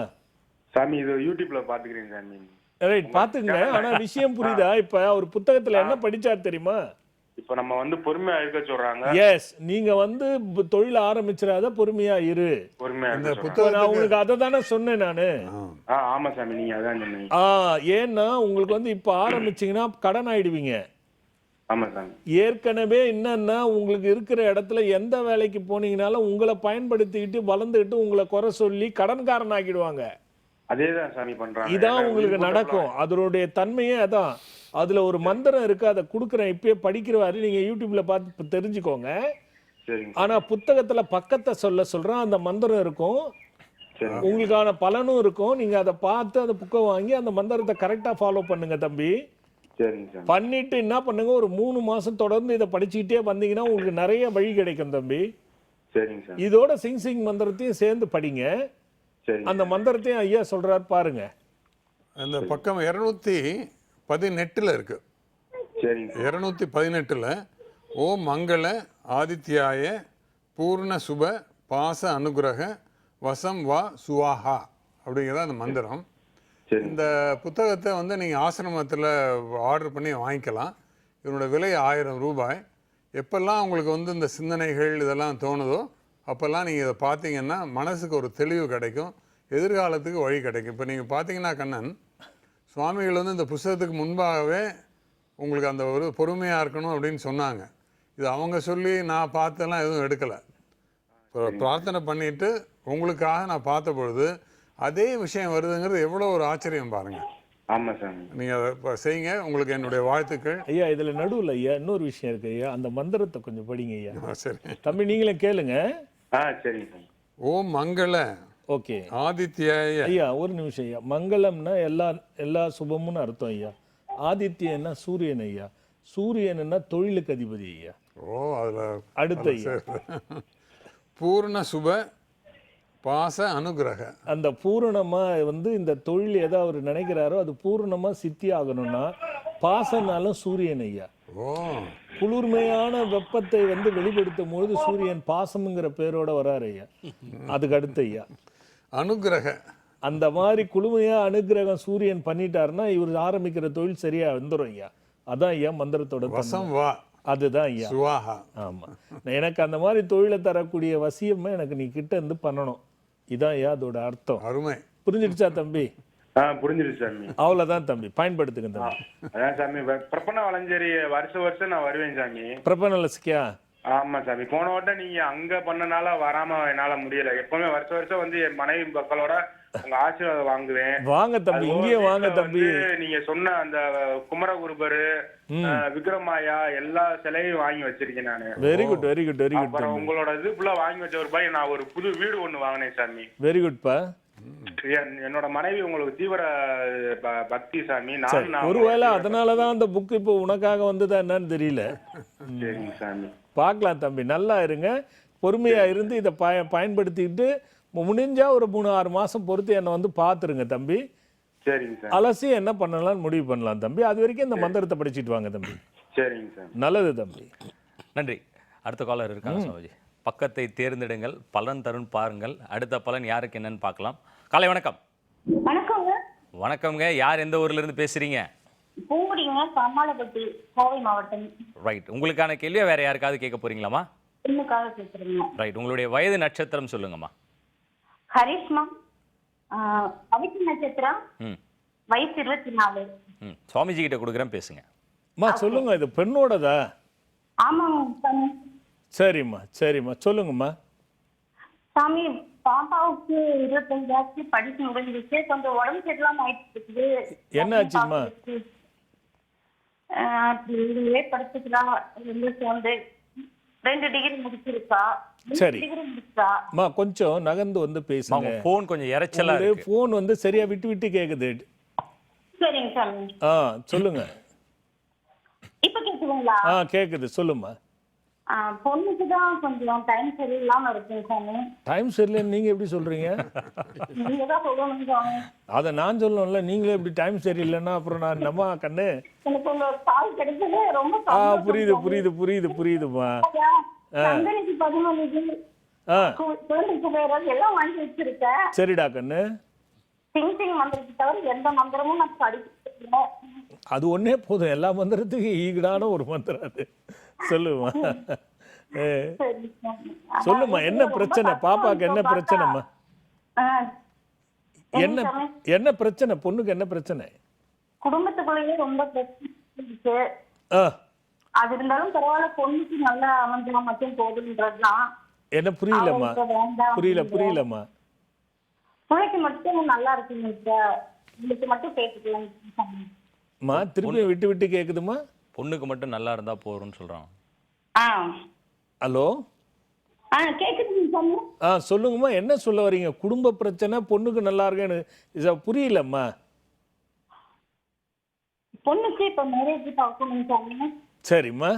சாமி இது யூடியூப்ல பாத்துக்கிறேன் சாமி. ரைட், பாத்துங்க. ஆனா விஷயம் புரியுதா? இப்ப அவர் புத்தகத்துல என்ன படிச்சார் தெரியுமா? இப்ப நம்ம வந்து பொறுமையா இருக்க சொல்றாங்க. எஸ், நீங்க வந்து தொழில் ஆரம்பிச்சிடாத, பொறுமையா இரு. பொறுமையா இந்த இருக்க சொல்றாங்க. இப்ப நான் உங்களுக்கு அதை தானே சொன்னேன் நானு. ஆமா சாமி, நீங்க அதான் சொன்னீங்க. ஏன்னா உங்களுக்கு வந்து இப்ப ஆரம்பிச்சீங்கன்னா கடன் ஆயிடுவீங்க. ஆமா சாமி. ஏற்கனவே என்னன்னா உங்களுக்கு இருக்கிற இடத்துல எந்த வேலைக்கு போனீங்கனாலும் உங்களை பயன்படுத்திக்கிட்டு வளர்ந்துக்கிட்டு உங்களை குறை சொல்லி கடன்காரன் ஆக்கிடுவாங்க. அதேதான் சாமி பண்றாங்க. இதான் உங்களுக்கு நடக்கும். அதனுடைய தன்மையே அதான். அதுல ஒரு மந்திரம் இருக்கு, அதை கொடுக்குறேன், இப்பயே படிக்கிறவாரு, நீங்க யூடியூப்ல பார்த்து தெரிஞ்சுக்கோங்க. சரிங்க. ஆனா புத்தகத்துல பக்கத்தை சொல்றேன், அந்த மந்திரம் இருக்கும், உங்களுக்கான பலனும் இருக்கும். நீங்க அதை பார்த்து அந்த புக்கை வாங்கி அந்த மந்திரத்தை கரெக்டா ஃபாலோ பண்ணுங்க தம்பி. சரிங்க சாமி. பண்ணிட்டு என்ன பண்ணுங்க, ஒரு 3 மாசம் தொடர்ந்து இதை படிச்சுக்கிட்டே வந்தீங்கன்னா உங்களுக்கு நிறைய வழி கிடைக்கும் தம்பி. சரிங்க சாமி. இதோட சிங் மந்திரத்தையும் சேர்ந்து படிங்க. சரிங்க. அந்த மந்திரத்தையும் ஐயா சொல்றாரு பாருங்க. அந்த பக்கம் 218 இருக்கு. சரிங்க. 218 ஓம் மங்கள ஆதித்யாய பூர்ண சுப பாச அனுகிரக வசம் வா சுவாஹா அப்படிங்கிறத அந்த மந்திரம். இந்த புத்தகத்தை வந்து நீங்கள் ஆசிரமத்தில் ஆர்டர் பண்ணி வாங்கிக்கலாம். இதனோட விலை 1000 ரூபாய். எப்பெல்லாம் உங்களுக்கு வந்து இந்த சிந்தனைகள் இதெல்லாம் தோணுதோ அப்போல்லாம் நீங்கள் இதை பார்த்தீங்கன்னா மனசுக்கு ஒரு தெளிவு கிடைக்கும், எதிர்காலத்துக்கு வழி கிடைக்கும். இப்போ நீங்கள் பார்த்தீங்கன்னா கண்ணன் சுவாமிகள் வந்து இந்த புத்தகத்துக்கு முன்பாகவே உங்களுக்கு அந்த ஒரு பொறுமையாக இருக்கணும் அப்படின்னு சொன்னாங்க. இது அவங்க சொல்லி நான் பார்த்தெல்லாம் எதுவும் எடுக்கலை. இப்போ பிரார்த்தனை பண்ணிட்டு உங்களுக்காக நான் பார்த்த பொழுது அதே விஷயம் வருதுங்கிறது எவ்வளோ ஒரு ஆச்சரியம் பாருங்கள். ஆமா சாமி. நீங்கள் அதை இப்போ செய்யுங்க. உங்களுக்கு என்னுடைய வாழ்த்துக்கள். ஐயா இதில் நடுவில் ஐயா இன்னொரு விஷயம் இருக்கு ஐயா, அந்த மந்திரத்தை கொஞ்சம் படிங்க ஐயா. சரி தம்பி நீங்களே கேளுங்க. சரிங்க சாமி. ஓம் மங்கள ஓகே ஆதித்யாய. ஐயா ஒரு நிமிஷம் ஐயா. மங்களம்னா எல்லா சுபமுன்னு அர்த்தம் ஐயா. ஆதித்யன்னா சூரியன் ஐயா. சூரியன்னா தொழிலுக்கு அதிபதி ஐயா. ஓ அதில் அடுத்த ஐயா பூர்ண சுப பாச அனுகிரக. அந்த பூரணமா வந்து இந்த தொழில் எதை அவர் நினைக்கிறாரோ அது பூரணமா சித்தி ஆகணும்னா பாசனாலும் சூரியன் ஐயா. ஓ குளிர்மையான வெப்பத்தை வந்து வெளிப்படுத்தும் போது சூரியன் பாசம்ங்கிற பேரோட வராரு ஐயா. அதுக்கு அடுத்து ஐயா அனுகிரக. அந்த மாதிரி குளுமையா அனுகிரகம் சூரியன் பண்ணிட்டாருன்னா இவர் ஆரம்பிக்கிற தொழில் சரியா வந்துடும் ஐயா. அதான் ஐயா மந்திரத்தோட வசம் வா. அதுதான் ஐயா சுவாஹா. ஆமா, எனக்கு அந்த மாதிரி தொழிலை தரக்கூடிய வசியமே எனக்கு நீ கிட்ட இருந்து பண்ணணும். இதான் ஐயா அதோட அர்த்தம். அருமை. புரிஞ்சிடுச்சா தம்பி? புரிஞ்சிருச்சு சாமி. அவ்வளவுதான் தம்பி, பயன்படுத்துங்க தம்பி. அதான் சாமி, பிரபன வளஞ்சேரி வருஷம் நான் வருவேன் சாமி. பிரபனலசிக்கா? ஆமா சாமி. போன வட்டம் நீங்க அங்க பண்ணனால வராம என்னால முடியல. எப்பவுமே வருஷம் வந்து என் மனைவி மக்களோட உங்க ஆசீர்வாதம் வாங்குவேன். வாங்க தம்பி, இங்கே வாங்க தம்பி. நீங்க சொன்ன அந்த குமரகுருபரு, விக்ரமாயா எல்லா சிலையும் வாங்கி வச்சிருக்கேன் நானு. Very good very good very good. அப்புறம் உங்களோட இது ஃபுல்லா வாங்கி வச்ச ஒரு பை நான் ஒரு புது வீடு ஒண்ணு வாங்கினேன் சாமி. வெரி குட் பா. என்னோட மனைவி உங்களுக்கு தீவிர பக்தி சாமி. சரி, நான் ஒருவேளை அதனால தான் அந்த புக் இப்போ உனக்காக வந்ததா என்னன்னு தெரியல. சரிங்க சாமி. பார்க்கலாம் தம்பி, நல்லா இருங்க, பொறுமையா இருந்து இதை பயன்படுத்திக்கிட்டு முடிஞ்சா ஒரு 3-6 மாசம் பொறுத்து என்னை வந்து பார்த்துருங்க தம்பி. சரிங்க சார். அலசி என்ன பண்ணலாம்னு முடிவு பண்ணலாம் தம்பி. அது வரைக்கும் இந்த மந்திரத்தை படிச்சுட்டு வாங்க தம்பி. சரிங்க சார். நல்லது தம்பி. நன்றி. அடுத்த காலர் இருக்காங்க சுவாமிஜி. பக்கத்தை தேர்ந்தெடுங்கள், பலன் தரும் பாருங்கள். அடுத்த பலன் யாருக்கு என்னன்னு பார்க்கலாம். காலை வணக்கம். வணக்கங்க. வணக்கம்ங்க. யார் எந்த ஊர்ல இருந்து பேசுறீங்க? பூங்குடிங்க, கம்மாளப்பட்டி, கோவை மாவட்டம். ரைட். உங்களுக்கான கேள்வியா வேற யாருக்காவது கேட்க போறீங்களாமா? இன்னுக்காக கேட்குறேங்க. ரைட். உங்களுடைய வயது நட்சத்திரம் சொல்லுங்கம்மா. ஹரிஷ்மா, அவிட்ட நட்சத்திரம், ம் வயசு 24. ம் சுவாமிஜி கிட்ட கொடுக்குறேன், பேசுங்க. அம்மா சொல்லுங்க, இது பெண்ணோடதா? ஆமாங்க சாமி. சரிம்மா சரிம்மா, சொல்லுங்கம்மா. சாமி, பாப்பாவுக்கு 25 ஆச்சு, படிப்பு முடிஞ்சிச்சு, கொஞ்சம் உடம்பு சரியில்லாம ஆயிட்டு இருக்குது. என்ன ஆச்சும்மா? படிச்சுக்கிறா, சேர்ந்து 2 டிகிரி முடிச்சிருக்கா. சரி. டிகிரி முடிச்சா. அம்மா கொஞ்சம் நகர்ந்து வந்து பேசுங்க. ஃபோன் கொஞ்சம் இரைச்சலா இருக்கு. ஃபோன் வந்து சரியா விட்டு விட்டு கேக்குது. சரிங்க சாமி. சொல்லுங்க. இப்ப கேக்குதுங்களா? கேக்குது, சொல்லுமா. பொண்ணுக்கு தான் கொஞ்சம் டைம் சரியில்லாம இருக்குங்க சாமி. டைம் சரியில்லைன்னு நீங்க எப்படி சொல்றீங்க? நீங்க தான் சொல்லணும் சாமி. அதை நான் சொல்லணும்ல, நீங்களே எப்படி டைம் சரியில்லைன்னா அப்புறம் நான் நம்ம கண்ணு. எனக்கு உங்க கால் கிடைச்சது ரொம்ப புரியுது புரியுது புரியுது புரியுதுமா. நந்தனிக்கு 11 குழந்தைக்கு வேற எல்லாம் வாங்கி வச்சிருக்கேன். சரிடா கண்ணு. சிங் மந்திரத்தை தவிர எந்த மந்திரமும் நான் படிக்கல. அது ஒன்னே போதும், எல்லா மந்திரத்துக்கும் ஈடான ஒரு மந்திரம் அது. சொல்லுமா. சொல்லுமா, என்ன பிரச்சனை? பாப்பாக்கு என்ன பிரச்சனைமா? என்ன என்ன பிரச்சனை? பொண்ணுக்கு என்ன பிரச்சனை? குடும்பத்துக்குள்ளேயே ரொம்ப பிரச்சனை இருக்கு. அது இருந்தாலும் பரவாயில்ல, பொண்ணுக்கு நல்லா அமைஞ்சா மட்டும் போதுன்றதுதான். என்ன புரியலம்மா? புரியலம்மா. பிள்ளைக்கு மட்டும் நல்லா இருக்குங்க சார், உங்களுக்கு மட்டும் கேட்டுக்கலாம். திருப்பி விட்டு விட்டு கேக்குதுமா. பொண்ணுக்கு மட்டும் நல்லா இருந்தா போறோம்னு சொல்றான். ஹலோ, கேக்குதுங்க. சொல்லுங்கம்மா, என்ன சொல்ல வரீங்க? குடும்ப பிரச்சனை, பொண்ணுக்கு நல்லா இருக்கேன்னு புரியலம்மா. பொண்ணுக்கு இப்ப மேரேஜ் பார்க்கணும் சாமி. சரிம்மா.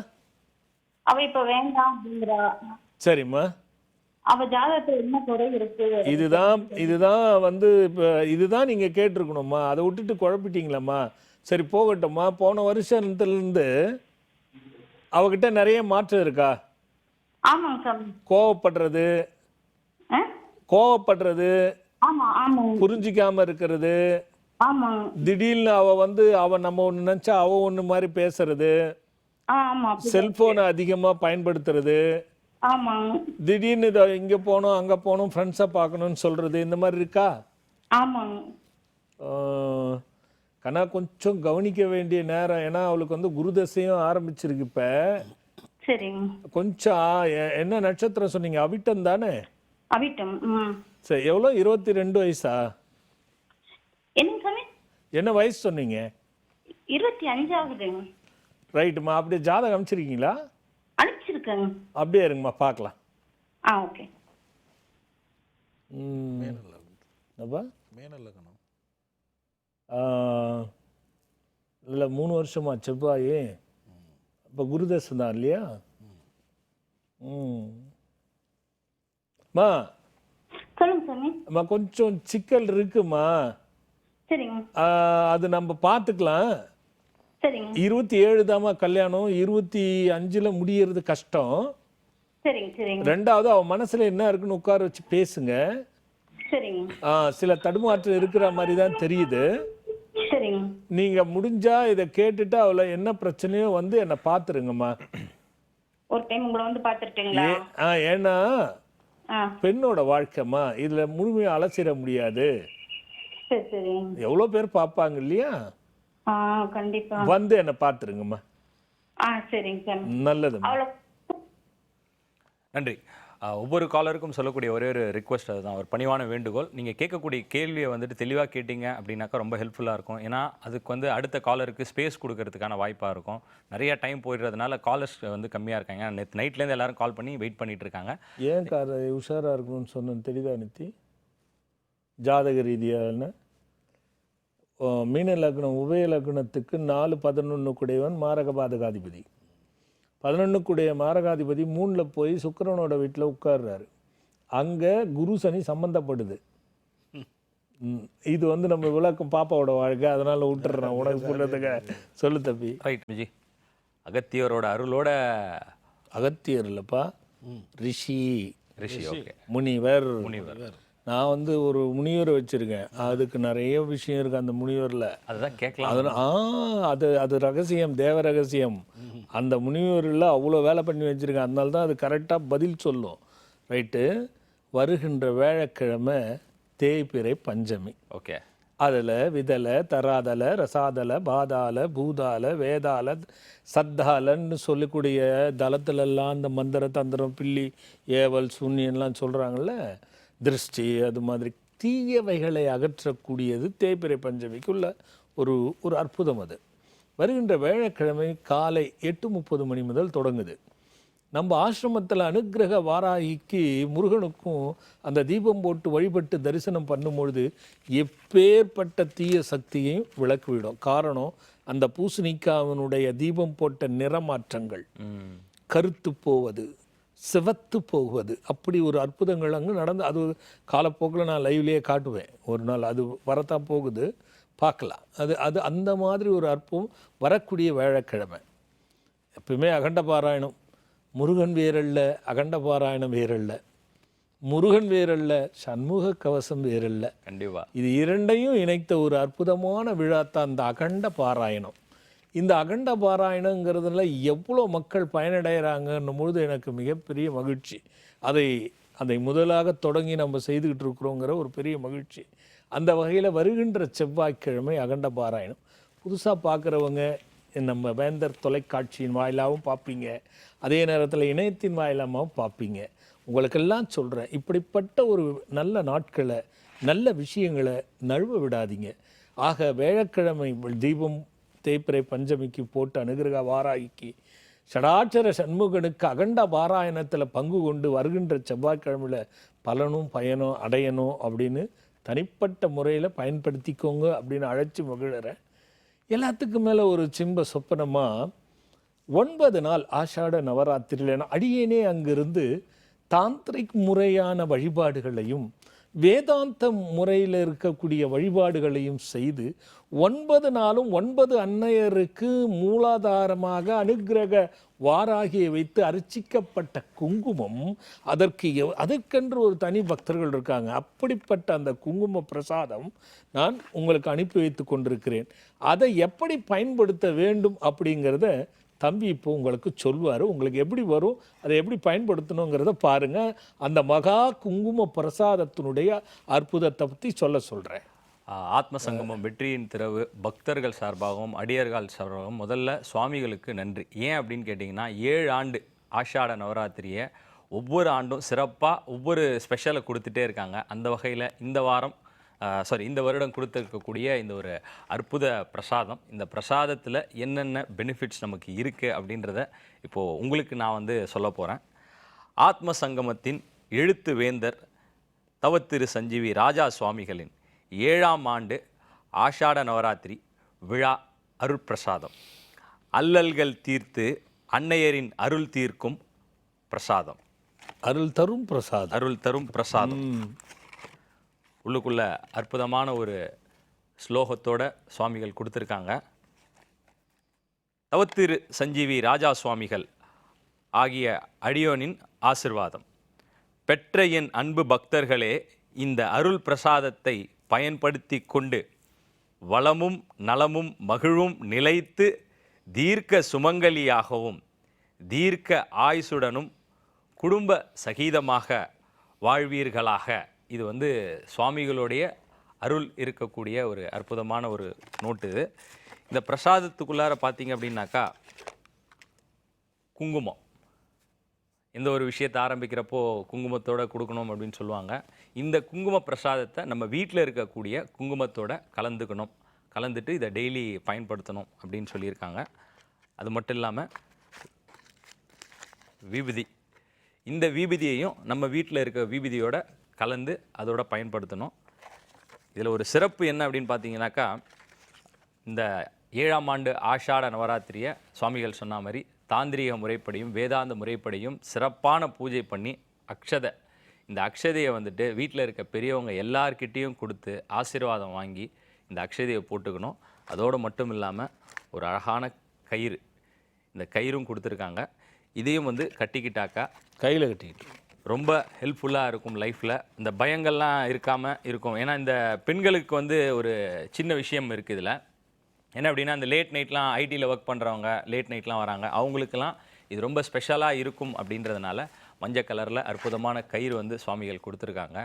அவ இப்ப வேண்டாம் அப்படிங்கிறா. சரிம்மா. அவ ஜாதகத்துல என்ன குறை இருக்கு? இதுதான் வந்து இப்ப இதுதான் நீங்க கேட்டிருக்கணும்மா. அதை விட்டுட்டு குழப்பிட்டீங்களம்மா. சரி போகட்டும்மா. போன வருஷத்துல இருந்து அவகிட்ட நிறைய மாற்றம் இருக்கா? ஆமாங்க சாமி. கோவப்படுறது, ஆமா ஆமா, புரிஞ்சிக்காம இருக்கிறது, ஆமா, திடீர்னு அவ நம்ம ஒண்ணு நினைச்சா அவ ஒண்ணு மாதிரி பேசுறது, ஆமா, செல்போனை அதிகமா பயன்படுத்துறது, ஆமா, திடீர்னு இங்க போனோம் அங்க போனோம் ஃப்ரெண்ட்ஸை பார்க்கணும்னு சொல்றது, இந்த மாதிரி இருக்கா? ஆமாங்க. கண்ணா கொஞ்சம் கவனிக்க வேண்டிய நேரம். ஏன்னா அவளுக்கு வந்து குருதசையும் ஆரம்பிச்சிருக்கு இப்ப. சரிங்க. கொஞ்சம் என்ன நட்சத்திரம் சொன்னீங்க? அவிட்டம் தானே? அவிட்டம். சரி, எவ்வளோ? 22 வயசா? என்ன சொன்னீங்க? என்ன வயசு சொன்னீங்க? 25 ஆகுதுங்க. ரைட்டுமா. அப்படியே ஜாதகம் அனுப்பிச்சிருக்கீங்களா? அனுப்பிச்சிருக்கேங்க. அப்படியே இருங்கம்மா பார்க்கலாம். ஓகே. இல்லை 3 வருஷமா செவ்வாய். இப்போ குருதசம் தான் இல்லையா? மா சொல்லுங்க. கொஞ்சம் சிக்கல் இருக்குமா. சரிங்க. அது நம்ம பார்த்துக்கலாம். சரிங்க. 27 தாமா கல்யாணம். 25ல முடியறது கஷ்டம். சரிங்க. சரிங்க. ரெண்டாவது அவ மனசுல என்ன இருக்குன்னு உட்கார வச்சு பேசுங்க. சரிங்க. சில தடுமாற்றம் இருக்கிற மாதிரி தான் தெரியுது. சரிங்க. நீங்க முடிஞ்சா இதை கேட்டுட்டு அவளை என்ன பிரச்சனையோ வந்து என்ன பாத்துருங்கம்மா. ஒரு டைம் உங்களை வந்து பாத்துட்டீங்களா? ஏன்னா பெண்ணோட வாழ்க்கைமா, இதுல முழுமையா அலசிட முடியாது. எவ்வளவு பேர் பாப்பாங்க இல்லையா? கண்டிப்பா வந்து என்ன பாத்துருங்கம்மா. சரிங்க. நல்லது. நன்றி. ஒவ்வொரு காலருக்கும் சொல்லக்கூடிய ஒரே ஒரு ரிக்வஸ்ட், அதுதான் ஒரு பணிவான வேண்டுகோள். நீங்கள் கேட்கக்கூடிய கேள்வியை வந்துட்டு தெளிவாக கேட்டீங்க அப்படின்னாக்கா ரொம்ப ஹெல்ப்ஃபுல்லாக இருக்கும். ஏன்னா அதுக்கு வந்து அடுத்த காலருக்கு ஸ்பேஸ் கொடுக்கறதுக்கான வாய்ப்பாக இருக்கும். நிறைய டைம் போயிடுறதுனால காலர்ஸ் வந்து கம்மியாக இருக்காங்க. நேற்று நைட்லேருந்து எல்லாரும் கால் பண்ணி வெயிட் பண்ணிட்டு இருக்காங்க. ஏன் உஷாராக இருக்கணும்னு சொன்னேன் தெரியுதா நித்தி? ஜாதக ரீதியான மீன லக்னம் உபய லக்னத்துக்கு 4-11 கூடையவன் மாரக பாதகாதிபதி. 11 கூடைய மாரகாதிபதி 3ல் போய் சுக்கிரனோட வீட்டில் உட்கார்றாரு. அங்கே குரு சனி சம்மந்தப்படுது. இது வந்து நம்ம விளக்கம் பாப்பாவோட வாழ்க்கை, அதனால விட்டுறேன் உனக்கு புரியறதுக்கு. சொல்லு தம்பி. ரைட் விஜி. அகத்தியரோட அருளோட அகத்தியர் இல்லைப்பா, ரிஷி. ஓகே. முனிவர். நான் வந்து ஒரு முனிவரை வச்சிருக்கேன், அதுக்கு நிறைய விஷயம் இருக்கு அந்த முனிவரில். அதுதான் கேட்கலாம். அது ரகசியம், தேவ ரகசியம். அந்த முனிவரில் அவ்வளோ வேலை பண்ணி வச்சிருக்கேன், அதனால தான் அது கரெக்டாக பதில் சொல்லும். ரைட்டு. வருகின்ற வேழக்கிழமை தேய்பிறை பஞ்சமி. ஓகே. அதில் விதலை, தராதலை, ரசாதலை, பாதால, பூதால, வேதால, சத்தாலன்னு சொல்லக்கூடிய தளத்துலலாம் அந்த மந்திர தந்திரம் பில்லி ஏவல் சூன்யன்லாம் சொல்கிறாங்கல்ல, திருஷ்டி, அது மாதிரி தீயவைகளை அகற்றக்கூடியது தேய்பிறை பஞ்சமிக்குள்ள ஒரு அற்புதம். அது வருகின்ற வேழக்கிழமை காலை 8:30 மணி முதல் தொடங்குது. நம்ம ஆசிரமத்தில் அனுக்கிரக வாராகிக்கு முருகனுக்கும் அந்த தீபம் போட்டு வழிபட்டு தரிசனம் பண்ணும்பொழுது எப்பேற்பட்ட தீய சக்தியையும் விளக்கிவிடும். காரணம், அந்த பூசணிக்காவனுடைய தீபம் போட்ட நிறமாற்றங்கள், கருத்து போவது, சிவத்து போவது, அப்படி ஒரு அற்புதங்கள் அங்கே நடந்து, அது காலப்போக்கில் நான் லைவ்லேயே காட்டுவேன் ஒரு நாள். அது வரத்தான் போகுது, பார்க்கலாம். அது அந்த மாதிரி ஒரு அற்புதம் வரக்கூடிய வேழக்கிழமை. எப்பவுமே அகண்ட பாராயணம். முருகன் வேறல்ல, அகண்ட பாராயணம் வேறல்ல. முருகன் வேறல்ல, சண்முக கவசம் வேறல்ல. கண்டிப்பா. இது இரண்டையும் இணைத்த ஒரு அற்புதமான விழாத்தான் அந்த அகண்ட பாராயணம். இந்த அகண்ட பாராயணங்கிறதுல எவ்வளோ மக்கள் பயனடைகிறாங்கன்னும் பொழுது எனக்கு மிகப்பெரிய மகிழ்ச்சி. அதை முதலாக தொடங்கி நம்ம செய்துக்கிட்டு இருக்கிறோங்கிற ஒரு பெரிய மகிழ்ச்சி. அந்த வகையில் வருகின்ற செவ்வாய்க்கிழமை அகண்ட பாராயணம். புதுசாக பார்க்குறவங்க நம்ம வேந்தர் தொலைக்காட்சியின் வாயிலாகவும் பார்ப்பீங்க, அதே நேரத்தில் இணையத்தின் வாயிலாகவும் பார்ப்பீங்க. உங்களுக்கெல்லாம் சொல்கிறேன், இப்படிப்பட்ட ஒரு நல்ல நாட்களை, நல்ல விஷயங்களை நழுவ விடாதீங்க. ஆக வேழக்கிழமை தீபம் தேய்பிறை பஞ்சமிக்கு போட்டு அனுகிரக வாராகிக்கு ஷடாட்சர சண்முகனுக்கு அகண்ட பாராயணத்தில் பங்கு கொண்டு வருகின்ற செவ்வாய்க்கிழமையில் பலனும் பயனும் அடையணும் அப்படின்னு தனிப்பட்ட முறையில் பயன்படுத்திக்கோங்க அப்படின்னு அழைச்சி மகிழறேன். எல்லாத்துக்கும் மேலே ஒரு சிம்ப சொப்பனமாக 9 நாள் ஆஷாட நவராத்திரியில் அடியேனே அங்கிருந்து தாந்திரிக் முறையான வழிபாடுகளையும் வேதாந்த முறையில் இருக்கக்கூடிய வழிபாடுகளையும் செய்து 9 நாளும் 9 அன்னையருக்கு மூலாதாரமாக அனுக்கிரக வாராகியை வைத்து அர்ச்சிக்கப்பட்ட குங்குமம், அதற்கென்று ஒரு தனி பக்தர்கள் இருக்காங்க. அப்படிப்பட்ட அந்த குங்கும பிரசாதம் நான் உங்களுக்கு அனுப்பி வைத்து கொண்டிருக்கிறேன். அதை எப்படி பயன்படுத்த வேண்டும் அப்படிங்கிறத தம்பி இப்போ உங்களுக்கு சொல்வார். உங்களுக்கு எப்படி வரும், அதை எப்படி பயன்படுத்தணுங்கிறத பாருங்கள். அந்த மகா குங்கும பிரசாதத்தினுடைய அற்புதத்தை பற்றி சொல்கிறேன். ஆத்ம சங்கமம் வெற்றியின் திறவு பக்தர்கள் சார்பாகவும் அடியார்கள் சார்பாகவும் முதல்ல சுவாமிகளுக்கு நன்றி. ஏன் அப்படின்னு கேட்டிங்கன்னா, 7 ஆண்டு ஆஷாட நவராத்திரியை ஒவ்வொரு ஆண்டும் சிறப்பாக ஒவ்வொரு ஸ்பெஷலை கொடுத்துட்டே இருக்காங்க. அந்த வகையில் இந்த வருடம் கொடுத்துருக்கக்கூடிய இந்த ஒரு அற்புத பிரசாதம், இந்த பிரசாதத்தில் என்னென்ன பெனிஃபிட்ஸ் நமக்கு இருக்குது அப்படின்றத இப்போது உங்களுக்கு நான் சொல்ல போகிறேன். ஆத்ம சங்கமத்தின் எழுத்து வேந்தர் தவத்திரு சஞ்சீவி ராஜா சுவாமிகளின் 7ஆம் ஆண்டு ஆஷாட நவராத்திரி விழா அருட்பிரசாதம். அல்லல்கள் தீர்த்து அன்னையரின் அருள் தீர்க்கும் பிரசாதம், அருள் தரும் பிரசாதம். உள்ளுக்குள்ள அற்புதமான ஒரு ஸ்லோகத்தோட சுவாமிகள் கொடுத்துருக்காங்க. தவத்திரு சஞ்சீவி ராஜா சுவாமிகள் ஆகிய அடியோனின் ஆசிர்வாதம் பெற்ற என் அன்பு பக்தர்களே, இந்த அருள் பிரசாதத்தை பயன்படுத்தி கொண்டு வளமும் நலமும் மகிழும் நிலைத்து தீர்க்க சுமங்கலியாகவும் தீர்க்க ஆயுசுடனும் குடும்ப சகிதமாக வாழ்வீர்களாக. இது சுவாமிகளுடைய அருள் இருக்கக்கூடிய ஒரு அற்புதமான ஒரு நோட்டு இது. இந்த பிரசாதத்துக்குள்ளார பார்த்தீங்க அப்படின்னாக்கா, குங்குமம், எந்த ஒரு விஷயத்தை ஆரம்பிக்கிறப்போ குங்குமத்தோடு கொடுக்கணும் அப்படின்னு சொல்லுவாங்க. இந்த குங்கும பிரசாதத்தை நம்ம வீட்டில் இருக்கக்கூடிய குங்குமத்தோடு கலந்துட்டு இதை டெய்லி பயன்படுத்தணும் அப்படின்னு சொல்லியிருக்காங்க. அது மட்டும் இல்லாமல் விபூதி, இந்த விபூதியையும் நம்ம வீட்டில் இருக்க விபூதியோட கலந்து அதோட பயன்படுத்தணும். இதில் ஒரு சிறப்பு என்ன அப்படின்னு பார்த்தீங்கன்னாக்கா, இந்த 7ஆம் ஆண்டு ஆஷாட நவராத்திரியை சுவாமிகள் சொன்ன மாதிரி தாந்திரீக முறைப்படியும் வேதாந்த முறைப்படியும் சிறப்பான பூஜை பண்ணி இந்த அக்ஷதையை வந்துட்டு வீட்டில் இருக்க பெரியவங்க எல்லார்கிட்டேயும் கொடுத்து ஆசீர்வாதம் வாங்கி இந்த அக்ஷதையை போட்டுக்கணும். அதோடு மட்டும் இல்லாமல் ஒரு அழகான கயிறு, இந்த கயிறும் கொடுத்துருக்காங்க. இதையும் வந்து கட்டிக்கிட்டாக்கா கையில் கட்டிக்கிட்டு ரொம்ப ஹெல்ப்ஃபுல்லாக இருக்கும் லைஃப்பில். இந்த பயங்கள்லாம் இருக்காமல் இருக்கும். ஏன்னா இந்த பெண்களுக்கு வந்து ஒரு சின்ன விஷயம் இருக்குது இதில். என்ன அப்படின்னா, இந்த லேட் நைட்லாம் ஐடியில் ஒர்க் பண்ணுறவங்க லேட் நைட்லாம் வராங்க, அவங்களுக்கெல்லாம் இது ரொம்ப ஸ்பெஷலாக இருக்கும் அப்படின்றதுனால மஞ்சள் கலரில் அற்புதமான கயிறு வந்து சுவாமிகள் கொடுத்துருக்காங்க.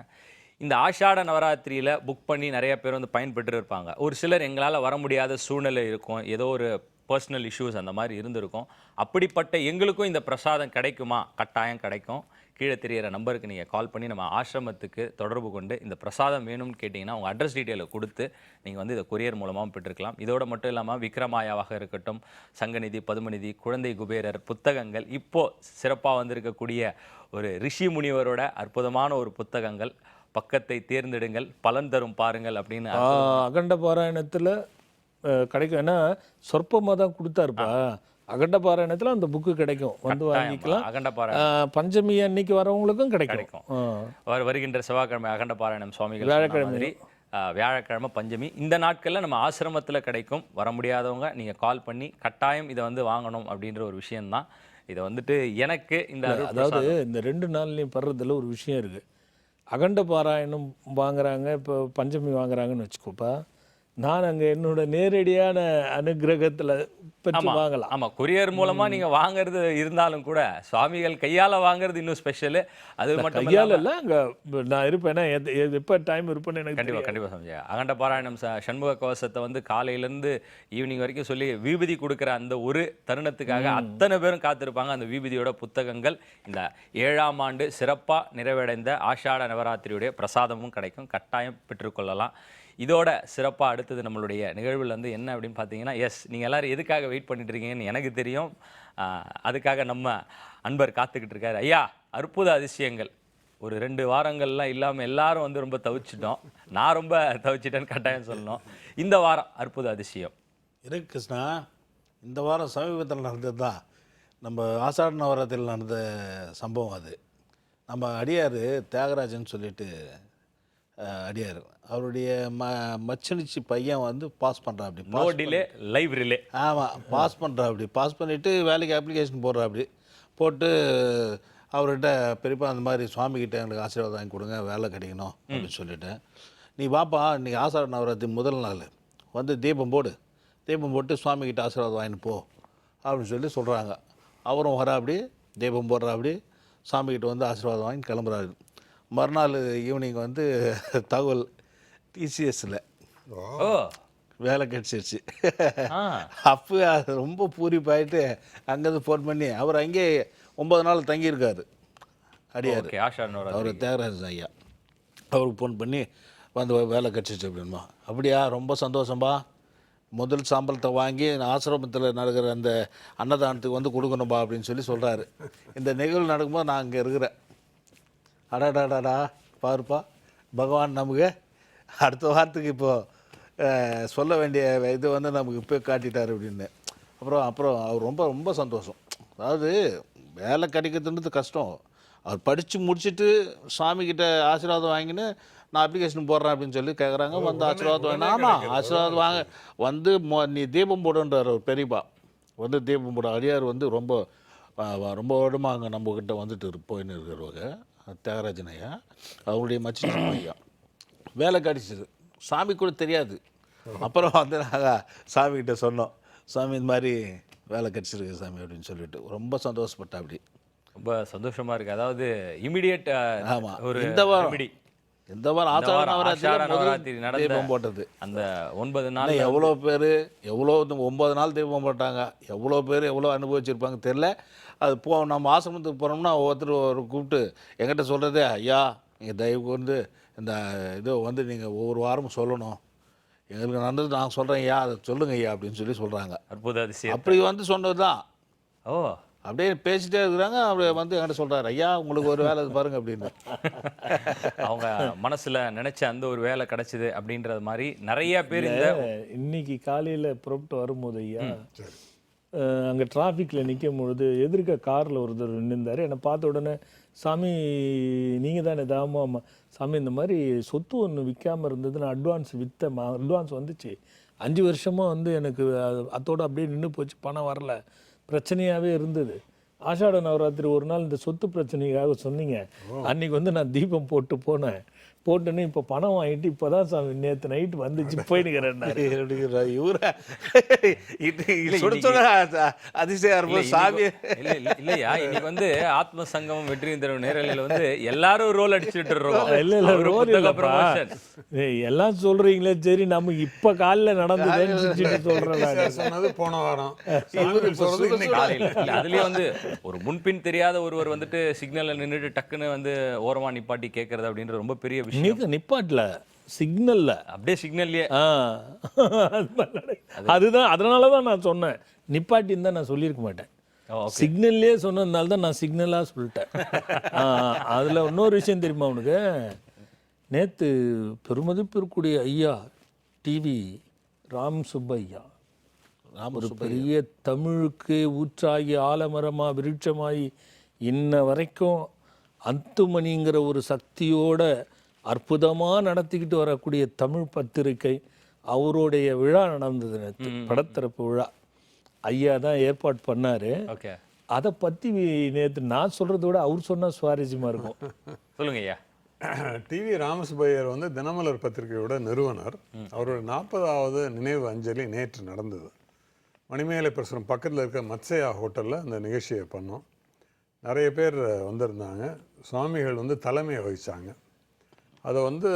இந்த ஆஷாட நவராத்திரியில் புக் பண்ணி நிறைய பேர் வந்து பயன்பெற்று இருப்பாங்க. ஒரு சிலர் எங்களால் வர முடியாத சூழ்நிலை இருக்கும், ஏதோ ஒரு பர்சனல் இஷ்யூஸ் அந்த மாதிரி இருந்திருக்கும். அப்படிப்பட்ட எங்களுக்கும் இந்த பிரசாதம் கிடைக்குமா? கட்டாயம் கிடைக்கும். கீழே தெரியிற நம்பருக்கு நீங்கள் கால் பண்ணி நம்ம ஆசிரமத்துக்கு தொடர்பு கொண்டு இந்த பிரசாதம் வேணும்னு கேட்டிங்கன்னா உங்கள் அட்ரஸ் டீட்டெயிலை கொடுத்து நீங்கள் வந்து இதை கொரியர் மூலமாக பெற்றுக்கலாம். இதோடு மட்டும் இல்லாமல் விக்ரமாயாவாக இருக்கட்டும், சங்கநிதி, பதுமநிதி, குழந்தை குபேரர் புத்தகங்கள், இப்போது சிறப்பாக வந்திருக்கக்கூடிய ஒரு ரிஷி முனிவரோட அற்புதமான ஒரு புத்தகங்கள், பக்கத்தை தேர்ந்தெடுங்கள், பலன் தரும் பாருங்கள் அப்படின்னு அகண்ட பாராயணத்தில் கிடைக்கும். ஏன்னா சொற்பமாக தான் கொடுத்தாருப்பா. அகண்ட பாராயணத்தில் அந்த புக்கு கிடைக்கும், வந்து வாங்கிக்கலாம். அகண்ட பாராயணம் பஞ்சமி அன்னைக்கு வரவங்களுக்கும் கிடைக்கும். வருகின்ற செவ்வாய்க்கிழமை அகண்ட பாராயணம் சுவாமிகள் வியாழக்கிழமை வியாழக்கிழமை பஞ்சமி. இந்த நாட்களில் நம்ம ஆசிரமத்தில் கிடைக்கும். வர முடியாதவங்க நீங்கள் கால் பண்ணி கட்டாயம் இதை வந்து வாங்கணும் அப்படின்ற ஒரு விஷயம்தான். இதை வந்துட்டு எனக்கு அதாவது இந்த 2 நாள்லையும் படுறதுல ஒரு விஷயம் இருக்குது. அகண்ட பாராயணம் வாங்குறாங்க, இப்போ பஞ்சமி வாங்குறாங்கன்னு வச்சுக்கோப்பா, நான் அங்கே என்னோட நேரடியான அனுகிரகத்தில் பெற்று வாங்கலாம். ஆமாம், கொரியர் மூலமாக நீங்கள் வாங்குறது இருந்தாலும் கூட சுவாமிகள் கையால் வாங்குறது இன்னும் ஸ்பெஷலு. அது மட்டும் கையால் இல்லை, அங்கே நான் இருப்பேன்னா எப்போ டைம் இருப்பேன்னு எனக்கு கண்டிப்பாக சமைச்சேன். அகண்ட பாராயணம் சண்முக கவசத்தை வந்து காலையிலேருந்து ஈவினிங் வரைக்கும் சொல்லி விபூதி கொடுக்குற அந்த ஒரு தருணத்துக்காக அத்தனை பேரும் காத்திருப்பாங்க. அந்த விபூதியோட புத்தகங்கள் இந்த 7ஆம் ஆண்டு சிறப்பாக நிறைவடைந்த ஆஷாட நவராத்திரியுடைய பிரசாதமும் கிடைக்கும். கட்டாயம் பெற்றுக்கொள்ளலாம். இதோட சிறப்பாக அடுத்தது நம்மளுடைய நிகழ்வில் வந்து என்ன அப்படின்னு பார்த்தீங்கன்னா, நீங்கள் எல்லோரும் எதுக்காக வெயிட் பண்ணிட்டு இருக்கீங்கன்னு எனக்கு தெரியும். அதுக்காக நம்ம அன்பர் காத்துக்கிட்டு இருக்காரு. ஐயா, அற்புத அதிசயங்கள் ஒரு 2 வாரங்கள்லாம் இல்லாமல் எல்லாரும் வந்து ரொம்ப தவிச்சிட்டோம். நான் ரொம்ப தவிச்சிட்டேன்னு கட்டாயம் சொல்லணும். இந்த வாரம் அற்புத அதிசயம் இருக்கு கிருஷ்ணா. இந்த வாரம் சமீபத்தில் நடந்தது தான் நம்ம ஆஷாட நவராத்திரியில் நடந்த சம்பவம். அது நம்ம அடியார் தியாகராஜன் சொல்லிட்டு அடியார், அவருடைய மச்சனிச்சி பையன் வந்து பாஸ் பண்ணுறா அப்படி, நோ டிலே லைவ் ரிலே. ஆமாம், பாஸ் பண்ணுறா அப்படி, பாஸ் பண்ணிவிட்டு வேலைக்கு அப்ளிகேஷன் போடுறா அப்படி போட்டு அவர்கிட்ட பெரியப்பா அந்த மாதிரி சுவாமிகிட்ட எங்களுக்கு ஆசீர்வாதம் வாங்கி கொடுங்க, வேலை கிடைக்கணும் அப்படின்னு சொல்லிட்டேன். நீ வாப்பா, இன்றைக்கி ஆஷாட நவராத்திரி முதல் நாள் வந்து தீபம் போட்டு சுவாமிகிட்ட ஆசீர்வாதம் வாங்கிட்டு போ அப்படின்னு சொல்லி சொல்கிறாங்க. அவரும் வரா அப்படி தீபம் போடுறா அப்படி சாமிகிட்ட வந்து ஆசீர்வாதம் வாங்கி கிளம்புறாரு. மறுநாள் ஈவினிங் வந்து தகவல் டிசிஎஸ்ல வேலை கிடச்சிருச்சு. அப்போ அது ரொம்ப பூரிப்பாயிட்டு அங்கேருந்து ஃபோன் பண்ணி அவர் அங்கே 9 நாள் தங்கியிருக்காரு அடியார், அவர் தியாகராஜன் ஐயா. அவருக்கு ஃபோன் பண்ணி வந்து வேலை கிடச்சிச்சு அப்படின்மா. அப்படியா, ரொம்ப சந்தோஷம்பா, முதல் சம்பளத்தை வாங்கி ஆசிரமத்தில் நடக்கிற அந்த அன்னதானத்துக்கு வந்து கொடுக்கணும்பா அப்படின்னு சொல்லி சொல்கிறாரு. இந்த நிகழ்வு நடக்கும்போது நான் அங்கே இருக்கிறேன். அடாடாடாடா பாருப்பா, பகவான் நமக்கு அடுத்த வாரத்துக்கு இப்போது சொல்ல வேண்டிய இது வந்து நமக்கு இப்போ காட்டிட்டார் அப்படின்னு. அப்புறம் அவர் ரொம்ப ரொம்ப சந்தோஷம். அதாவது வேலை கிடைக்கிறதுன்றது கஷ்டம். அவர் படித்து முடிச்சுட்டு சாமிக்கிட்ட ஆசீர்வாதம் வாங்கின்னு நான் அப்ளிகேஷன் போடுறேன் அப்படின்னு சொல்லி கேட்குறாங்க. வந்து ஆசீர்வாதம் வாங்கினா, ஆமாம் ஆசீர்வாதம் வாங்க வந்து நீ தீபம் போடுன்றார் அவர் பெரியப்பா. வந்து தீபம் போட அடியார் வந்து ரொம்ப வருடமாக அங்கே நம்மக்கிட்ட வந்துட்டு போயின்னு இருக்கிறவங்க தியாகராஜன் ஐயா, அவருடைய மச்சினி ஐயா. வேலை கிடைச்சிது, சாமி கூட தெரியாது. அப்புறம் வந்து நாங்கள் சாமிக்கிட்ட சொன்னோம், சாமி இந்த மாதிரி வேலை கிடச்சிருக்கு சாமி அப்படின்னு சொல்லிட்டு ரொம்ப சந்தோஷப்பட்டா. அப்படி ரொம்ப சந்தோஷமாக இருக்குது. அதாவது இமிடியேட். ஆமாம், இந்த வாரம் ஆஷாட நவராத்திரி தீபம் போட்டது அந்த 9 நாள் எவ்வளோ பேர் 9 நாள் தீபம் போட்டாங்க. எவ்வளோ பேர் எவ்வளோ அனுபவிச்சிருப்பாங்க தெரில. அது நம்ம ஆசிரமத்துக்கு போனோம்னா ஒவ்வொருத்தர் கூப்பிட்டு எங்கிட்ட சொல்கிறதே, ஐயா நீங்கள் தயவு வந்து இந்த இது வந்து நீங்கள் ஒவ்வொரு வாரமும் சொல்லணும், எங்களுக்கு நடந்தது நான் சொல்கிறேன் ஐயா, அதை சொல்லுங்க ஐயா அப்படின்னு சொல்லி சொல்கிறாங்க. அற்புத அதிசயம். அப்படி வந்து சொன்னது தான். அப்படியே பேசிட்டே இருக்கிறாங்க. அப்படியே வந்து என்கிட்ட சொல்கிறாரு, ஐயா உங்களுக்கு ஒரு வேலை பாருங்க அப்படின்னு. அவங்க மனசுல நினைச்ச அந்த ஒரு வேலை கிடைச்சது அப்படின்றது மாதிரி நிறைய பேர் இந்த இன்னைக்கு காலையில் புறப்பட்டு வரும்போது ஐயா அங்கே டிராஃபிக்கில் நிற்கும் பொழுது எதிர்க்க காரில் ஒருத்தர் நின்றுந்தார். என்னை பார்த்த உடனே, சாமி நீங்கள் தானே? ஆமாம் சாமி, இந்த மாதிரி சொத்து ஒன்று விற்காமல் இருந்தது, நான் அட்வான்ஸ் விற்றேன், அட்வான்ஸ் வந்துச்சு, 5 வருஷமாக வந்து எனக்கு அதோடு அப்படியே நின்று போச்சு, பணம் வரல, பிரச்சனையாகவே இருந்தது. ஆஷாட நவராத்திரி ஒரு நாள் இந்த சொத்து பிரச்சனைக்காக சொன்னீங்க, அன்றைக்கி வந்து நான் தீபம் போட்டு போனேன், போட்டுன்னு இப்போ பணம் வாங்கிட்டு இப்போ தான் சாமி நேற்று நைட்டு வந்துச்சு போயிடுக்கிறேன். இவரை அதிசயம் இருக்கும் சாமி. இல்லையா, இன்னைக்கு வந்து ஆத்ம சங்கமம் வெற்றியின் நேரலையில் வந்து எல்லாரும் ரோல் அடிச்சுட்டு இருக்கோம். இல்லை ரோல் எல்லாம் சொல்றீங்களே, சரி நம்ம இப்போ காலையில் நடந்ததுன்னு சொல்கிறேன். சொன்னது போன வாரம், அதுலயே வந்து ஒரு முன்பின் தெரியாத ஒருவர் வந்துட்டு சிக்னல்ல நின்றுட்டு டக்குன்னு வந்து ஓரமா நிப்பாட்டி கேட்கறது அப்படின்றது ரொம்ப பெரிய விஷயம். நிப்பாட்டல, சிக்னல்ல அப்படியே சிக்னல்லையே. அதுதான், அதனால தான் நான் சொன்னேன். நிப்பாட்டின்னு தான் நான் சொல்லியிருக்க மாட்டேன். சிக்னல்லே சொன்னதுனால தான் நான் சிக்னலாக சொல்லிட்டேன். அதில் இன்னொரு விஷயம் தெரியுமா உனக்கு? நேற்று பெருமதிப்பிற்குரிய ஐயா டிவி ராம் சுப்பையா, ஒரு பெரிய தமிழுக்கு ஊற்றாகி ஆலமரமாக விருட்சமாகி இன்ன வரைக்கும் அந்துமணிங்கிற ஒரு சக்தியோட அற்புதமாக நடத்திக்கிட்டு வரக்கூடிய தமிழ் பத்திரிகை, அவருடைய விழா நடந்தது நேற்று, படத்திறப்பு விழா. ஐயா தான் ஏற்பாடு பண்ணார். அதை பற்றி நேற்று நான் சொல்கிறத விட அவர் சொன்னால் சுவாரஸ்யமாக இருக்கும். சொல்லுங்க ஐயா. டிவி ராமசுப்பையர் வந்து தினமலர் பத்திரிகையோட நிறுவனர். அவரோட 40வது நினைவு அஞ்சலி நேற்று நடந்தது. மணிமேலை பிரசுரம் பக்கத்தில் இருக்க மத்சயா ஹோட்டலில் அந்த நிகழ்ச்சியை பண்ணோம். நிறைய பேர் வந்திருந்தாங்க. சுவாமிகள் வந்து தலைமையை வகித்தாங்க. அதை வந்து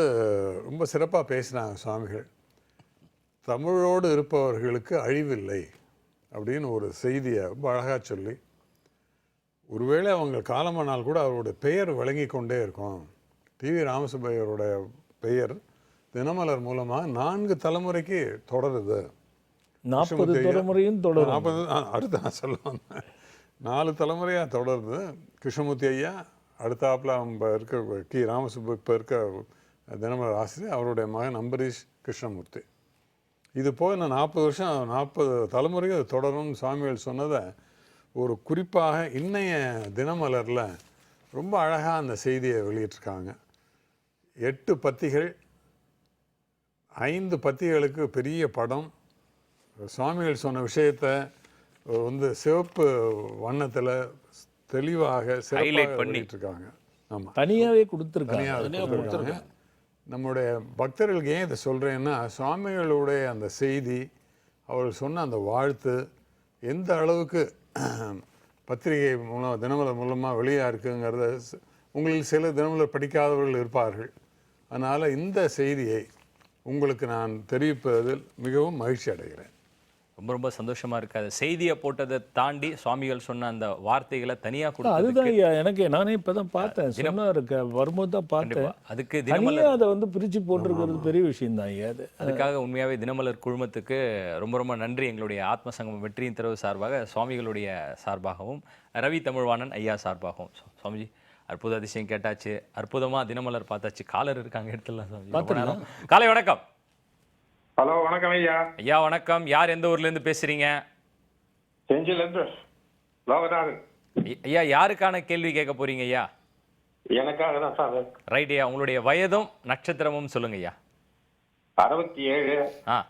ரொம்ப சிறப்பாக பேசினாங்க சுவாமிகள். தமிழோடு இருப்பவர்களுக்கு அழிவில்லை அப்படின்னு ஒரு செய்தியை ரொம்ப அழகாக சொல்லி, ஒருவேளை அவங்க காலமானால் கூட அவருடைய பெயர் விளங்கி கொண்டே இருக்கும். டிவி ராமசுப்பையரோட பெயர் தினமலர் மூலமாக 4 தலைமுறைக்கு தொடருது. 40 தலைமுறையும் தொடரும். 40 அடுத்து நான் சொல்ல வந்தேன். 4 தலைமுறையாக தொடருது. கிருஷ்ணமூர்த்தி ஐயா, அடுத்தாப்பில் நம்ம இருக்க ராமசுப்ப இப்போ இருக்க தினமலர் ஆசிரியர், அவருடைய மகன் அம்பரீஷ் கிருஷ்ணமூர்த்தி. இது போய் நான் 40 வருஷம் 40 தலைமுறைக்கு அது தொடரும்னு சுவாமிகள் சொன்னதை ஒரு குறிப்பாக இன்னைய தினமலரில் ரொம்ப அழகாக அந்த செய்தியை வெளியிட்டிருக்காங்க. 8 பத்திகள், 5 பத்திகளுக்கு பெரிய படம், சுவாமிகள் சொன்ன விஷயத்தை வந்து சிவப்பு வண்ணத்தில் தெளிவாக சிறப்பாக பண்ணிட்டுருக்காங்க. ஆமாம், தனியாகவே கொடுத்துருக்காங்க. நம்முடைய பக்தர்களுக்கு ஏன் இதை சொல்கிறேன்னா, சுவாமிகளுடைய அந்த செய்தி, அவர்கள் சொன்ன அந்த வாழ்த்து எந்த அளவுக்கு பத்திரிகை மூலம் தினமலர் மூலமாக வெளியாக இருக்குங்கிறத உங்களில் சில தினமலர் படிக்காதவர்கள் இருப்பார்கள். அதனால் இந்த செய்தியை உங்களுக்கு நான் தெரிவிப்பதில் மிகவும் மகிழ்ச்சி அடைகிறேன். ரொம்ப ரொம்ப சந்தோஷமா இருக்கு. அது செய்தியை போட்டதை தாண்டி சுவாமிகள் சொன்ன அந்த வார்த்தைகளை தனியா கொடுத்து, அதுதான் ஐயா எனக்கு, நானே இப்பதான் பார்த்தேன், சொன்னாரு வரும்போது தான் பார்த்தேன். அதுக்கு தினமலர் அதை வந்து பிரிச்சு போட்டிருக்கிறது பெரிய விஷயம் தான் ஐயா. அதுக்காக உண்மையாவே தினமலர் குழுமத்துக்கு ரொம்ப ரொம்ப நன்றி. எங்களுடைய ஆத்ம சங்கம் வெற்றியின் திறவு சார்பாக, சுவாமிகளுடைய சார்பாகவும், ரவி தமிழ்வாணன் ஐயா சார்பாகவும். சுவாமிஜி, அற்புத அதிசயம் கேட்டாச்சு, அற்புதமா தினமலர் பார்த்தாச்சு. காலர் இருக்காங்க, எடுத்துடலாம் சுவாமிஜி. காலை வணக்கம். ஹலோ, வணக்கம் ஐயா. ஐயா வணக்கம். யார், எந்த ஊர்ல இருந்து பேசுறீங்க? செஞ்சிலிருந்து லோகநாதன். ஐயா, யாருக்கான கேள்வி கேட்க போறீங்க ஐயா? எனக்காக தான் சார். ரைட் ஐயா, உங்களுடைய வயதும் நட்சத்திரமும் சொல்லுங்க ஐயா. 67.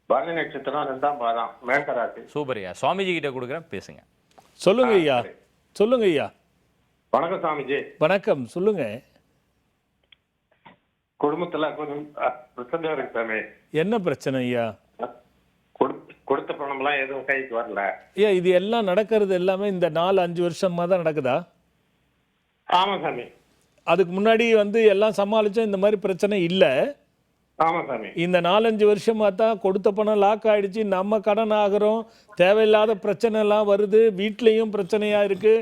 பரணி நட்சத்திரம் 2ஆம் பாதம், மேகராசி. சூப்பர் ஐயா. சுவாமிஜி கிட்ட கொடுக்குறேன், பேசுங்க. சொல்லுங்க ஐயா, சொல்லுங்க ஐயா. வணக்கம் சாமிஜி. வணக்கம், சொல்லுங்க. குடும்பத்துல கொஞ்சம் பிரச்சனை இருக்கு சாமி. என்ன பிரச்சனை ஐயா? கொடுத்த பணம்லாம் எதுவும் கைக்கு வரல ஐயா. இது எல்லாம் நடக்கிறது எல்லாமே இந்த 4-5 வருஷமா தான் நடக்குதா? ஆமா சாமி. அதுக்கு முன்னாடி வந்து எல்லாம் சமாளிச்சோம், இந்த மாதிரி பிரச்சனை இல்லை. ஆமா சாமி. இந்த 4-5 வருஷமா தான் கொடுத்த பணம் லாக் ஆயிடுச்சு, நம்ம கடன் ஆகிறோம், தேவையில்லாத பிரச்சனை எல்லாம் வருது, வீட்லேயும் பிரச்சனையா இருக்கு,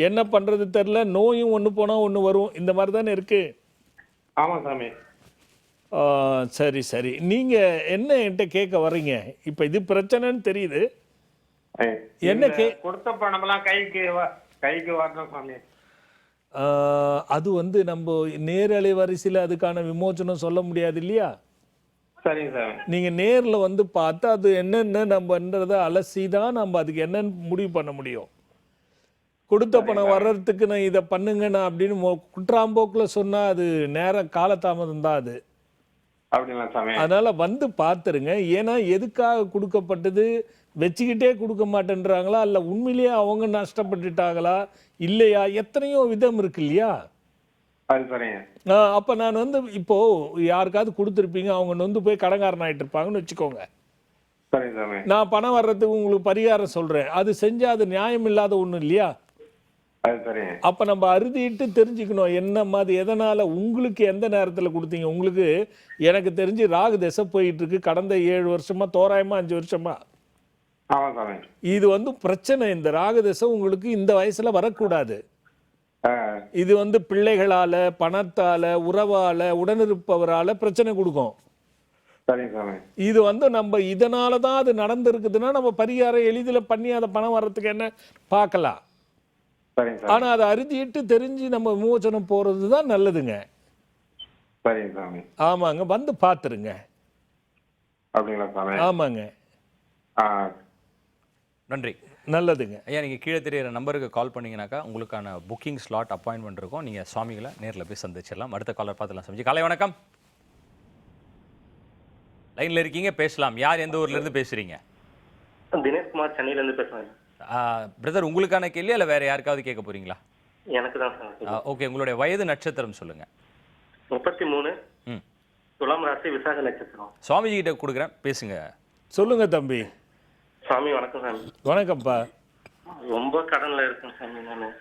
என்ன பண்றது தெரியல, நோயும் ஒன்று போனா ஒன்று வரும், இந்த மாதிரி தானே இருக்கு. ஆமா சாமி. சரி சரி, நீங்க என்ன என்கிட்ட கேட்க வர்றீங்க? இப்போ இது பிரச்சனைன்னு தெரியுது. என்ன கொடுத்த பணமெல்லாம் கைக்கு வரணும் சாமி. அது வந்து நம்ம நேரலை வரிசையில் அதுக்கான விமோச்சனம் சொல்ல முடியாது இல்லையா? சரிங்க சார். நீங்கள் நேரில் வந்து பார்த்து அது என்னென்ன நம்மன்றதை அலசி தான் நம்ம அதுக்கு என்னன்னு முடிவு பண்ண முடியும். கொடுத்த பணம் வர்றதுக்கு நான் இதை பண்ணுங்கண்ணா அப்படின்னு குற்றாம்போக்கில் சொன்னால் அது நேரம் காலதாமதம் தான் அது. அப்படிங்களா சாமி? அதனால் வந்து பார்த்துருங்க. ஏன்னா எதுக்காக கொடுக்கப்பட்டது, வச்சுக்கிட்டே கொடுக்க மாட்டேன்றாங்களா, இல்லை உண்மையிலேயே அவங்க நஷ்டப்பட்டுட்டாங்களா இல்லையா, எத்தனையோ விதம் இருக்கு இல்லையா? அது சரிங்க. அப்போ நான் வந்து இப்போது யாருக்காவது கொடுத்துருப்பீங்க, அவங்க நொந்து போய் கடங்காரன் ஆகிட்டு இருப்பாங்கன்னு வச்சுக்கோங்க. சரிங்க சாமி. நான் பணம் வர்றதுக்கு உங்களுக்கு பரிகாரம் சொல்கிறேன், அது செஞ்சால் அது நியாயம் இல்லாத ஒன்றும் இல்லையா? அது சரிங்க. அப்போ நம்ம அறுதிட்டு தெரிஞ்சுக்கணும் என்ன மாதிரி எதனால் உங்களுக்கு எந்த நேரத்தில் கொடுத்தீங்க. உங்களுக்கு எனக்கு தெரிஞ்சு ராகு திசை போயிட்டு இருக்கு கடந்த 7 வருஷமா, தோராயமாக 5 வருஷமா. ஆமாம் சாமி. இது வந்து பிரச்சனை. இந்த ராகு திசை உங்களுக்கு இந்த வயசில் வரக்கூடாது. இது வந்து பிள்ளைகளால், பணத்தால், உறவால், உடனிருப்பவரால் பிரச்சனை கொடுக்கும். சரிங்க சாமி. இது வந்து நம்ம இதனால தான் அது நடந்திருக்குதுன்னா நம்ம பரிகாரம் எளிதில் பண்ணி அதை பணம் வர்றதுக்கு என்ன பார்க்கலாம். சரிங்க சாமி. ஆனால் அதை அறுதிட்டு தெரிஞ்சு நம்ம விமோச்சனம் போகிறது தான் நல்லதுங்க. சரிங்க சாமி. ஆமாங்க, வந்து பார்த்துருங்க. அப்படிங்களா சாமி? ஆமாங்க. நன்றி. நல்லதுங்க ஐயா. நீங்கள் கீழே தெரியிற நம்பருக்கு கால் பண்ணீங்கன்னாக்கா உங்களுக்கான புக்கிங் ஸ்லாட் அப்பாயின்மெண்ட் இருக்கும். நீங்கள் சுவாமிகளை நேரில் போய் சந்திச்சிடலாம். அடுத்த காலர் பார்த்துலாம். சமைச்சு காலை வணக்கம். லைனில் இருக்கீங்க, பேசலாம். யார் எந்த ஊர்லேருந்து பேசுகிறீங்க? தினேஷ்குமார், சென்னையிலேருந்து பேசுகிறேன். பிரதர், உங்களுக்கான கேள்வி இல்லை வேறு யாருக்காவது கேட்க போகிறீங்களா? எனக்கு தான் சார். ஓகே, உங்களுடைய வயது, நட்சத்திரம் சொல்லுங்கள். 33. துலாம் ராசி, விசாக நட்சத்திரம். சுவாமிஜி கிட்ட கொடுக்குறேன், பேசுங்க. சொல்லுங்க தம்பி. சாமி வணக்கம் சாமி. வணக்கம்ப்பா. ரொம்ப கடனில் இருக்கேன் சாமி நான்.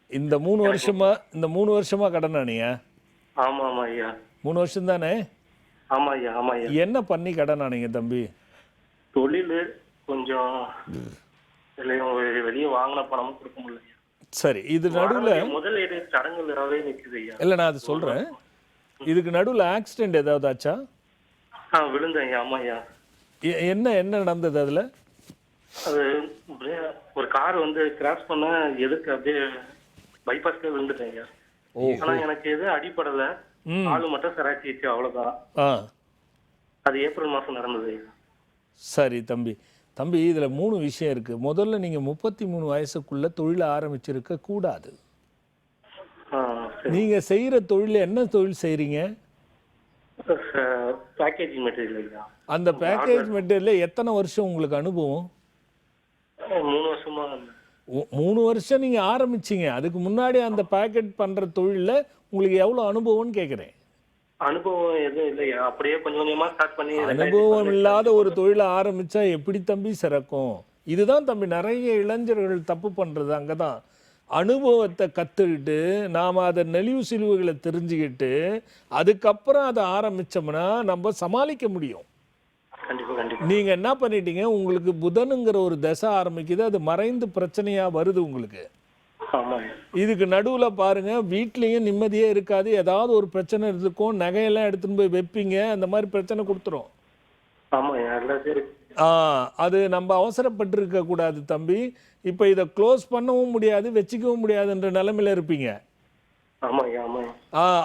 இந்த 3 வருஷமா கடன் அணிய? ஆமாம் ஆமாம் ஐயா. 3 வருஷம் தானே? ஆமாம் ஐயா. ஆமாம் ஐயா. என்ன பண்ணி கடன் ஆனீங்க தம்பி? தொழில் கொஞ்சம் வெளியே வாங்கின பணமும் கொடுக்க முடியல. சரி, இது நடுவில் முதலீடு சடங்குகளாகவே நிற்குது ஐயா. இல்லை, நான் அது சொல்கிறேன். இதுக்கு நடுவில் ஆக்சிடென்ட் ஏதாவது ஆச்சா? விழுந்தேன் ஐயா. ஆமாம் ஐயா. என்ன நடந்தது அதில்? அது ஒரு கார் வந்து கிராஸ் பண்ண எதுக்கு அப்படியே பைபாஸ்ல விழுந்துட்டேன் ஐயா. ஆனா எனக்கு எதுவும் அடிப்படல, ஆளு மட்டும் சராச்சிச்சு, அவ்வளவுதான். அது ஏப்ரல் மாசம் நடந்தது ஐயா. சரி தம்பி. தம்பி, இதில் 3 விஷயம் இருக்கு. முதல்ல நீங்கள் 33 வயசுக்குள்ள தொழிலை ஆரம்பிச்சிருக்க கூடாது. நீங்க செய்யற தொழில் என்ன தொழில் செய்றீங்க? பேக்கேஜிங் மெட்டீரியல் ஐயா. அந்த பேக்கேஜ் மெட்டீரியல் எத்தனை வருஷம் உங்களுக்கு அனுபவம்? 3 வருஷமா. 3 வருஷம் நீங்க ஆரம்பிச்சீங்க. அதுக்கு முன்னாடி அந்த பேக்கெட் பண்ற தொழில்ல உங்களுக்கு எவ்வளவு அனுபவம்னு கேட்குறேன். அனுபவம் எதுவும் இல்லையா, அப்படியே கொஞ்சம் கொஞ்சமா ஸ்டார்ட் பண்ணி. அனுபவம் இல்லாத ஒரு தொழிலை ஆரம்பிச்சா எப்படி தம்பி சிறக்கும்? இதுதான் தம்பி நிறைய இளைஞர்கள் தப்பு பண்றது. அங்கதான் அனுபவத்தை கற்றுக்கிட்டு நாம் அதை நெளிவு சிலுவைகளை தெரிஞ்சுக்கிட்டு அதுக்கப்புறம் அதை ஆரம்பித்தோம்னா நம்ம சமாளிக்க முடியும். நீங்கள் என்ன பண்ணிட்டீங்க, உங்களுக்கு புதனுங்கிற ஒரு தசை ஆரம்பிக்குது, அது மறைந்து பிரச்சனையாக வருது உங்களுக்கு. இதுக்கு நடுவில் பாருங்கள், வீட்லேயும் நிம்மதியே இருக்காது, ஏதாவது ஒரு பிரச்சனை இருக்கும், நகையெல்லாம் எடுத்துன்னு போய் வைப்பீங்க, அந்த மாதிரி பிரச்சனை கொடுத்துரும். அது நம்ம அவசரப்பட்டிருக்க கூடாது தம்பி. இப்போ இதை க்ளோஸ் பண்ணவும் முடியாது, வச்சுக்கவும் முடியாதுன்ற நிலைமையில இருப்பீங்க.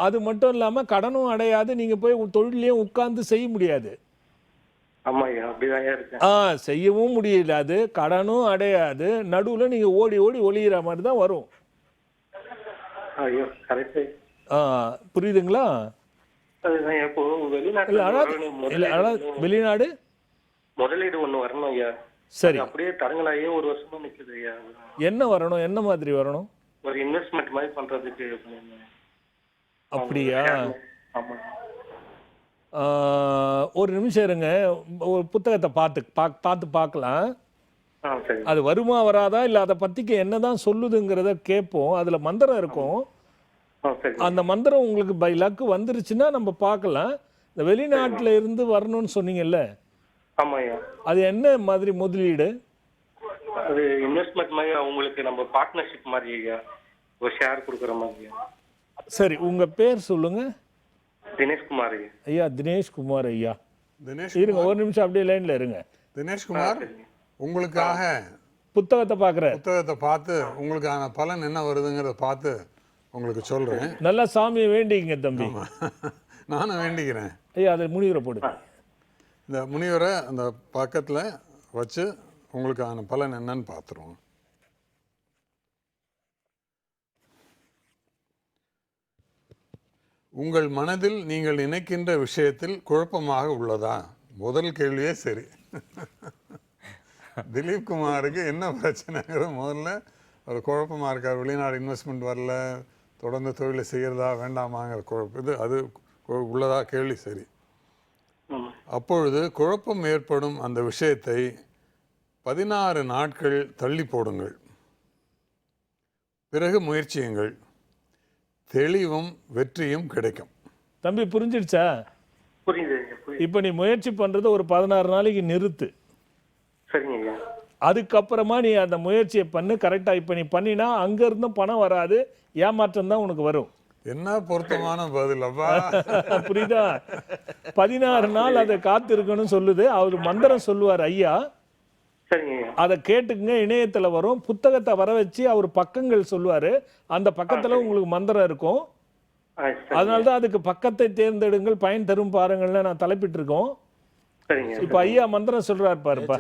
அது மட்டும் இல்லாமல் கடனும் அடையாது, நீங்கள் போய் தொழிலையும் உட்கார்ந்து செய்ய முடியாது. செய்யவும் முடியலாது, கடனும் அடையாது, நடுவில் நீங்கள் ஓடி ஓடி ஒளிகிற மாதிரி தான் வரும். புரியுதுங்களா? வெளிநாடு முதலீடு ஒண்ணு வரணும் ஐயா. சரி, அப்படியே தடங்களாயே ஒரு வருஷமா நிக்குது ஐயா. என்ன வரணும், என்ன மாதிரி வரணும்? ஒரு இன்வெஸ்ட்மெண்ட் மாதிரி பண்றதுக்கு. அப்படியா? ஒரு நிமிஷம் இருங்க, ஒரு புத்தகத்தை பார்த்து பார்க்கலாம். அது வருமா வராதா இல்லை அதை பற்றிக்கு என்னதான் சொல்லுதுங்கிறத கேட்போம். அதில் மந்திரம் இருக்கும், அந்த மந்திரம் உங்களுக்கு பை லக்கு வந்துருச்சுன்னா நம்ம பார்க்கலாம். இந்த வெளிநாட்டில் இருந்து வரணும்னு சொன்னீங்கல்ல, அது என்ன மாதிரி முதலீடு? அது இன்வெஸ்ட்மெண்ட் மாதிரி, அவங்களுக்கு நம்ம பார்ட்னர்ஷிப் மாதிரி ஒரு ஷேர் கொடுக்குற மாதிரி. சரி, உங்க பேர் சொல்லுங்க. தினேஷ்குமார் ஐயா. தினேஷ்குமார் ஐயா, இருங்க ஒரு நிமிஷம் அப்படியே லைன்ல இருங்க. தினேஷ்குமார், உங்களுக்காக புத்தகத்தை பார்க்குறாரு. புத்தகத்தை பார்த்து உங்களுக்கான பலன் என்ன வருதுங்கிறத பார்த்து உங்களுக்கு சொல்கிறேன். நல்லா சாமியை வேண்டிங்க தம்பி. நானும் வேண்டிக்கிறேன். ஐயா அதை முனிவரை போடுங்க. இந்த முனிவரை அந்த பக்கத்தில் வச்சு உங்களுக்கான பலன் என்னன்னு பார்த்துருவோம். உங்கள் மனதில் நீங்கள் நினைக்கின்ற விஷயத்தில் குழப்பமாக உள்ளதா? முதல் கேள்வியே சரி. திலீப் குமாருக்கு என்ன பிரச்சனைங்கிற முதல்ல ஒரு குழப்பமாக இருக்கார். வெளிநாடு இன்வெஸ்ட்மெண்ட் வரல, தொடர்ந்து தொழிலை செய்கிறதா வேண்டாமாங்கிற குழப்பம், இது அது உள்ளதா கேள்வி சரி. அப்பொழுது குழப்பம் ஏற்படும் அந்த விஷயத்தை 16 நாட்கள் தள்ளி போடுங்கள். பிறகு முயற்சியுங்கள். தெளிவும் வெற்றியும் கிடைக்கும். தம்பி புரிஞ்சிடுச்சா? புரியுது. இப்போ நீ முயற்சி பண்ணுறது ஒரு 16 நாளைக்கு நிறுத்து. சரிங்க ஐயா. அதுக்கப்புறமா நீ அந்த முயற்சியை பண்ணு கரெக்டாக. இப்போ நீ பண்ணினா அங்கேருந்தும் பணம் வராது, ஏமாற்றம் தான் உனக்கு வரும். என்ன பொருத்தமான பதில் அப்பா. புரியுதா? 16 நாள் அதை காத்திருக்கணும்னு சொல்லுது. அவர் மந்திரம் சொல்லுவார் ஐயா, அதை கேட்டுக்குங்க. இணையத்துல வரும். புத்தகத்தை வர வச்சு அவர் பக்கங்கள் சொல்லுவாரு. அந்த பக்கத்துல உங்களுக்கு மந்திரம் இருக்கும். அதனாலதான் அதுக்கு பக்கத்தை தேர்ந்தெடுங்கள் பயன் தரும் பாருங்கள்னு நான் தலைப்பிட்டு இருக்கோம். இப்ப ஐயா மந்திரம் சொல்றாரு பாருப்பா.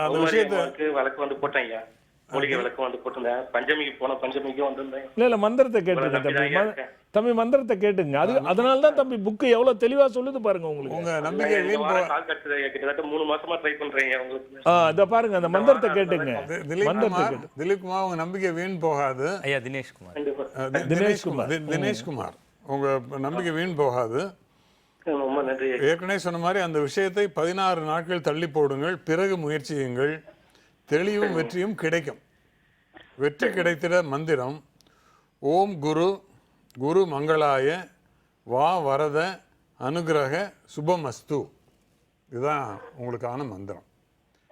அந்த விஷயத்தை விளக்கு வந்து போட்டேன் ஐயா. மூலிகை விளக்கு வந்து போட்டிருந்தேன். பஞ்சமிக்கு போன பஞ்சமிக்கு வந்திருந்தேன். இல்ல மந்திரத்தை கேட்டுங்க தம்பி. தம்பி மந்திரத்தை கேட்டுங்க. அது அதனாலதான் தம்பி புக்கு எவ்வளவு தெளிவா சொல்லுது பாருங்க உங்களுக்கு. உங்க நம்பிக்கை கிட்டத்தட்ட 3 மாசமா ட்ரை பண்றேன் உங்களுக்கு. அத பாருங்க அந்த மந்திரத்தை கேட்டுங்க. திலீப் குமார் உங்க நம்பிக்கை வீண் போகாது. ஐயா தினேஷ்குமார். தினேஷ்குமார் உங்க நம்பிக்கை வீண் போகாது. ஏற்கனவே சொன்ன மாதிரி அந்த விஷயத்தை 16 நாட்கள் தள்ளி போடுங்கள். பிறகு முயற்சியுங்கள். தெளிவும் வெற்றியும் கிடைக்கும். வெற்றி கிடைத்திட மந்திரம் ஓம் குரு குரு மங்களாய வா வரத அனுகிரக சுபமஸ்து. இதுதான் உங்களுக்கான மந்திரம்.